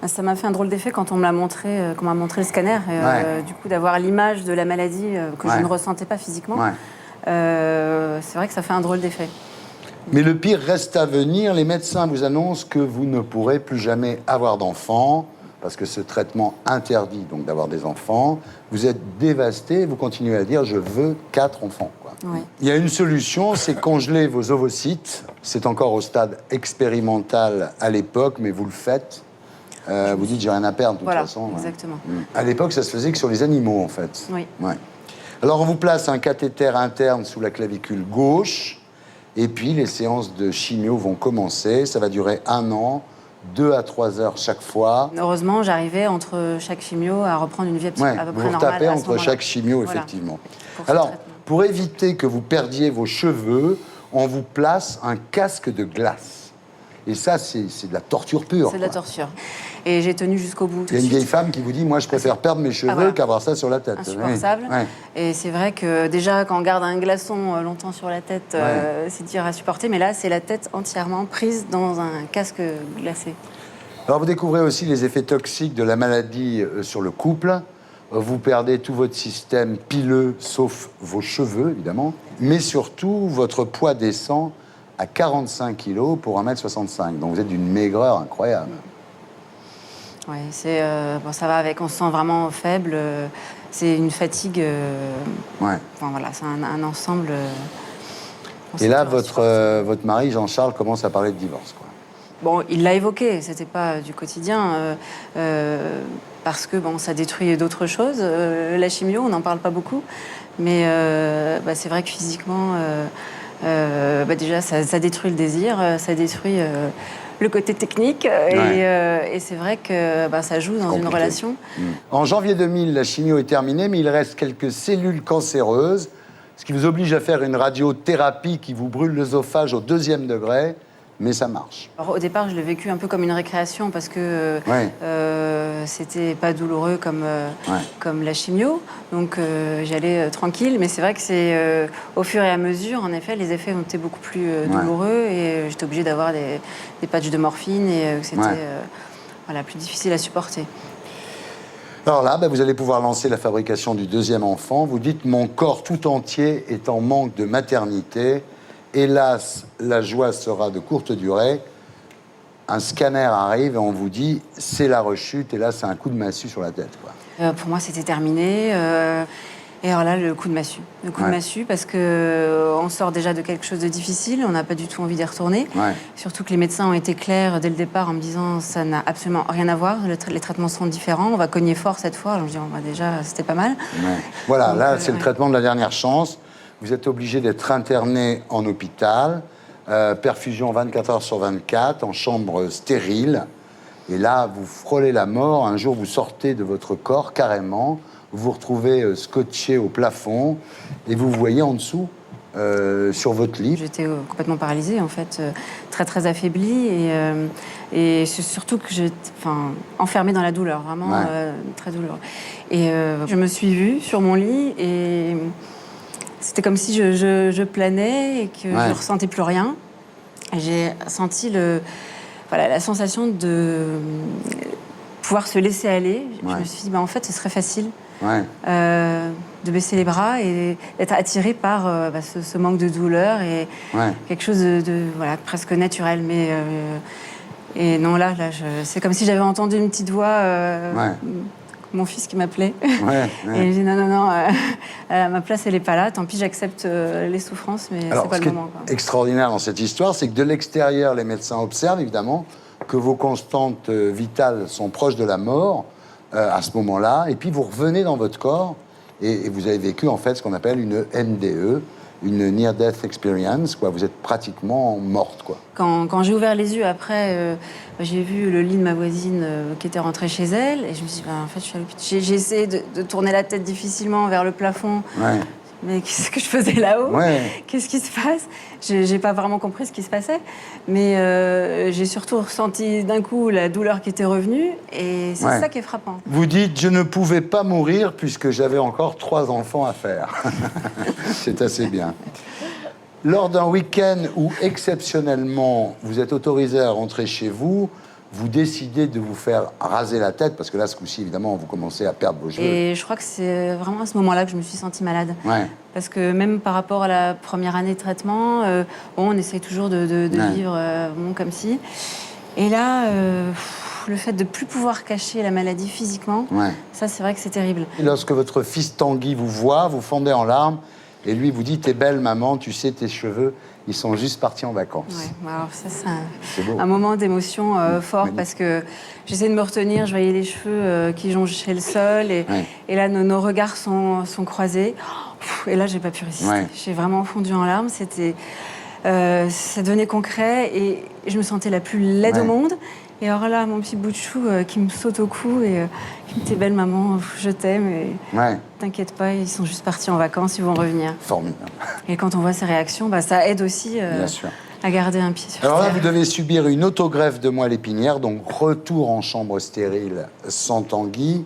Ça m'a fait un drôle d'effet quand on me l'a montré, qu'on m'a montré le scanner. Du coup, d'avoir l'image de la maladie que je ne ressentais pas physiquement, c'est vrai que ça fait un drôle d'effet. Mais le pire reste à venir. Les médecins vous annoncent que vous ne pourrez plus jamais avoir d'enfants parce que ce traitement interdit donc d'avoir des enfants. Vous êtes dévasté. Vous continuez à dire je veux 4 enfants. Quoi. Il y a une solution, c'est congeler vos ovocytes. C'est encore au stade expérimental à l'époque, mais vous le faites. Vous dites j'ai rien à perdre de toute façon. Exactement. À l'époque, ça se faisait que sur les animaux en fait. Oui. Alors on vous place un cathéter interne sous la clavicule gauche. Et puis, les séances de chimio vont commencer. Ça va durer 1 an, 2 à 3 heures chaque fois. Heureusement, j'arrivais entre chaque chimio à reprendre une vie à peu près normale. Vous retapez entre chaque chimio, effectivement. Alors, pour éviter que vous perdiez vos cheveux, on vous place un casque de glace. Et ça, c'est de la torture pure. C'est de la torture. Et j'ai tenu jusqu'au bout. Il y a une vieille femme qui vous dit, moi, je préfère perdre mes cheveux qu'avoir ça sur la tête. Insupportable. Et c'est vrai que déjà, quand on garde un glaçon longtemps sur la tête, c'est dur à supporter. Mais là, c'est la tête entièrement prise dans un casque glacé. Alors, vous découvrez aussi les effets toxiques de la maladie sur le couple. vous perdez tout votre système pileux, sauf vos cheveux, évidemment, mais surtout, votre poids descend à 45 kilos pour 1m65. Donc vous êtes d'une maigreur incroyable. Oui, bon, ça va avec, on se sent vraiment faible. C'est une fatigue. Ouais. Enfin, voilà, c'est un ensemble. Et là, votre mari, Jean-Charles, commence à parler de divorce, quoi. Bon, il l'a évoqué, c'était pas du quotidien, parce que bon, ça détruit d'autres choses. La chimio, on n'en parle pas beaucoup, mais c'est vrai que physiquement, déjà, ça détruit le désir, ça détruit le côté technique, et c'est vrai que ça joue dans une relation. En janvier 2000, la chimio est terminée, mais il reste quelques cellules cancéreuses, ce qui vous oblige à faire une radiothérapie qui vous brûle l'œsophage au 2e degré. Mais ça marche. Alors, au départ, je l'ai vécu un peu comme une récréation parce que c'était pas douloureux comme la chimio. Donc j'allais tranquille. Mais c'est vrai que c'est au fur et à mesure, en effet, les effets ont été beaucoup plus douloureux et j'étais obligée d'avoir des patchs de morphine et c'était plus difficile à supporter. Alors là, vous allez pouvoir lancer la fabrication du 2e enfant. Vous dites « Mon corps tout entier est en manque de maternité. Hélas, la joie sera de courte durée. » Un scanner arrive et on vous dit « C'est la rechute. » Et là, c'est un coup de massue sur la tête, quoi. Pour moi, c'était terminé. Et alors là, le coup de massue. Le coup de massue parce qu'on sort déjà de quelque chose de difficile. On n'a pas du tout envie d'y retourner. Surtout que les médecins ont été clairs dès le départ en me disant « Ça n'a absolument rien à voir. Les traitements sont différents. On va cogner fort cette fois. » Alors je dis « Déjà, c'était pas mal. » Voilà, donc, là, c'est le traitement de la dernière chance. Vous êtes obligé d'être interné en hôpital, perfusion 24 heures sur 24, en chambre stérile. Et là, vous frôlez la mort. Un jour, vous sortez de votre corps, carrément. Vous vous retrouvez scotché au plafond et vous voyez en dessous, sur votre lit. J'étais complètement paralysée, en fait, très, très affaiblie. Et c'est surtout que j'étais enfermée dans la douleur, vraiment très douloureuse. Et je me suis vue sur mon lit et... C'était comme si je planais et que je ne ressentais plus rien. Et j'ai senti la sensation de pouvoir se laisser aller. Je me suis dit, en fait, ce serait facile de baisser les bras et d'être attirée par ce manque de douleur et quelque chose de presque naturel. Mais et non, là c'est comme si j'avais entendu une petite voix... mon fils qui m'appelait. Et j'ai dit non, ma place, elle n'est pas là. Tant pis, j'accepte les souffrances, mais c'est pas le moment. Ce qui est extraordinaire dans cette histoire, c'est que de l'extérieur, les médecins observent, évidemment, que vos constantes vitales sont proches de la mort à ce moment-là. Et puis, vous revenez dans votre corps et vous avez vécu, en fait, ce qu'on appelle une NDE, une Near Death Experience, quoi. Vous êtes pratiquement morte, quoi. Quand j'ai ouvert les yeux après, j'ai vu le lit de ma voisine qui était rentrée chez elle et je me suis dit, en fait, je suis à l'hôpital. J'ai essayé de tourner la tête difficilement vers le plafond. Mais qu'est-ce que je faisais là-haut ? Qu'est-ce qui se passe ? J'ai pas vraiment compris ce qui se passait, mais j'ai surtout ressenti d'un coup la douleur qui était revenue et c'est ça qui est frappant. Vous dites, je ne pouvais pas mourir puisque j'avais encore 3 enfants à faire. C'est assez bien. Lors d'un week-end où, exceptionnellement, vous êtes autorisé à rentrer chez vous, vous décidez de vous faire raser la tête, parce que là, ce coup-ci, évidemment, vous commencez à perdre vos cheveux. Et je crois que c'est vraiment à ce moment-là que je me suis sentie malade. Parce que même par rapport à la première année de traitement, on essaye toujours de vivre comme si. Et là, le fait de ne plus pouvoir cacher la maladie physiquement, ça, c'est vrai que c'est terrible. Et lorsque votre fils Tanguy vous voit, vous fondez en larmes, et lui vous dit « T'es belle, maman, tu sais, tes cheveux, ils sont juste partis en vacances. » Alors ça, c'est un moment d'émotion fort parce que j'essaie de me retenir, je voyais les cheveux qui jonchaient le sol et là, nos regards sont croisés. Et là, j'ai pas pu résister. J'ai vraiment fondu en larmes. Ça devenait concret et je me sentais la plus laide au monde. Et alors là, mon petit bout de chou qui me saute au cou et qui me dit « T'es belle, maman, je t'aime. » Et t'inquiète pas, ils sont juste partis en vacances, ils vont revenir. Formidable. Et quand on voit ces réactions, ça aide aussi à garder un pied sur terre. Alors là, vous devez subir une autogreffe de moelle épinière, donc retour en chambre stérile sans Tanguy.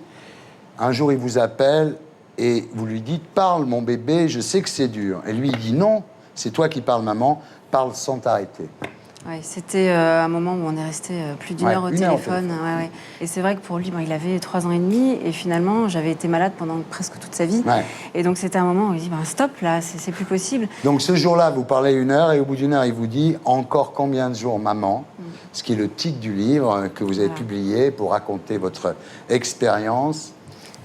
Un jour, il vous appelle et vous lui dites « Parle, mon bébé, je sais que c'est dur. » Et lui, il dit « Non, c'est toi qui parles, maman, parle sans t'arrêter. » Ouais, c'était un moment où on est resté plus d'une heure au téléphone. Ouais, ouais. Et c'est vrai que pour lui, il avait 3 ans et demi et finalement, j'avais été malade pendant presque toute sa vie. Ouais. Et donc c'était un moment où il dit stop là, c'est plus possible. Donc ce jour-là, vous parlez 1 heure et au bout d'1 heure, il vous dit encore combien de jours, maman, ce qui est le titre du livre que vous avez publié pour raconter votre expérience.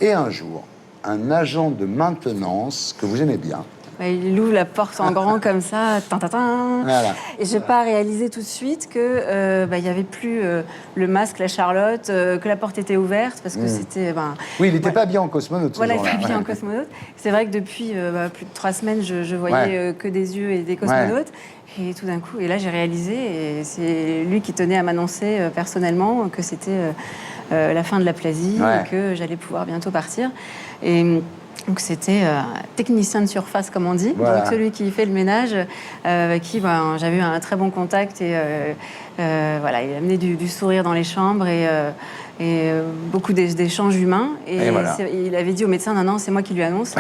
Et un jour, un agent de maintenance que vous aimez bien. Il ouvre la porte en grand comme ça, Voilà. Et j'ai pas réalisé tout de suite que il y avait plus le masque, la Charlotte, que la porte était ouverte parce que c'était. Oui, il n'était pas bien en cosmonaute. Voilà, il était bien en cosmonaute. C'est vrai que depuis plus de 3 semaines, je voyais que des yeux et des cosmonautes. Et tout d'un coup, et là j'ai réalisé, et c'est lui qui tenait à m'annoncer personnellement que c'était la fin de la plasie et que j'allais pouvoir bientôt partir. Et donc c'était technicien de surface, comme on dit, donc celui qui fait le ménage, avec qui j'avais eu un très bon contact et voilà, il amenait du sourire dans les chambres et beaucoup d'échanges humains. Et voilà. Il avait dit au médecin, non, c'est moi qui lui annonce.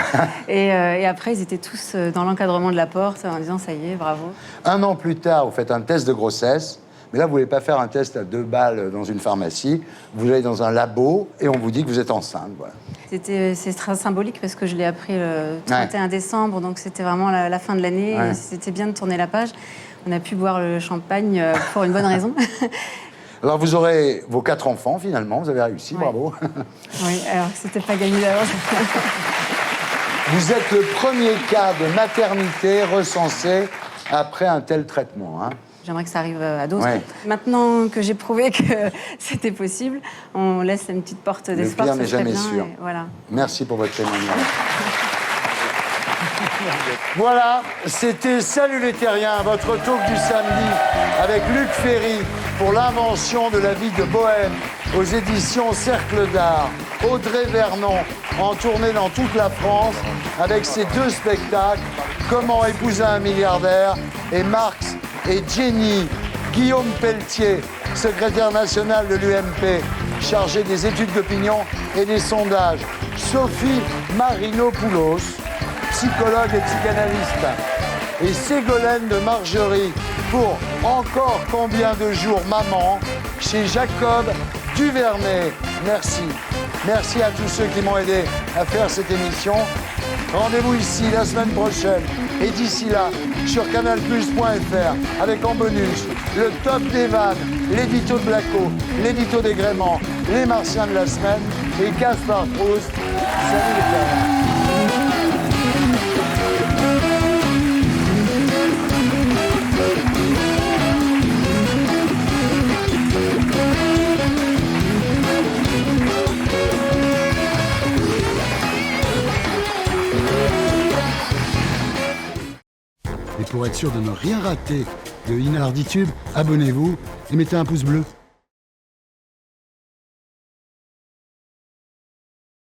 et après, ils étaient tous dans l'encadrement de la porte en disant, ça y est, bravo. 1 an plus tard, vous faites un test de grossesse. Mais là, vous ne voulez pas faire un test à 2 balles dans une pharmacie. Vous allez dans un labo et on vous dit que vous êtes enceinte. Voilà. C'est très symbolique parce que je l'ai appris le 31 décembre, donc c'était vraiment la fin de l'année. C'était bien de tourner la page. On a pu boire le champagne pour une bonne raison. Alors, vous aurez vos 4 enfants, finalement. Vous avez réussi, bravo. Oui, alors c'était pas gagné d'avance. Vous êtes le premier cas de maternité recensé après un tel traitement. J'aimerais que ça arrive à d'autres. Maintenant que j'ai prouvé que c'était possible, on laisse une petite porte d'espoir. Le pire n'est jamais sûr. Voilà. Merci pour votre témoignage. Voilà, c'était Salut les Terriens, votre talk du samedi avec Luc Ferry pour l'invention de la vie de Bohème aux éditions Cercle d'Art. Audrey Vernon en tournée dans toute la France avec ses 2 spectacles, Comment épouser un milliardaire et Marx et Jenny. Guillaume Pelletier, secrétaire national de l'UMP, chargé des études d'opinion et des sondages. Sophie Marinopoulos, psychologue et psychanalyste. Et Ségolène de Margerie pour Encore combien de jours maman chez Jacob Duvernay. Merci. Merci à tous ceux qui m'ont aidé à faire cette émission. Rendez-vous ici la semaine prochaine. Et d'ici là, sur canalplus.fr, avec en bonus le top des vannes, l'édito de Blacko, l'édito des Gréments, les Martiens de la semaine et Gaspard Proust. Salut les gars. Et pour être sûr de ne rien rater de Inarditube, abonnez-vous et mettez un pouce bleu.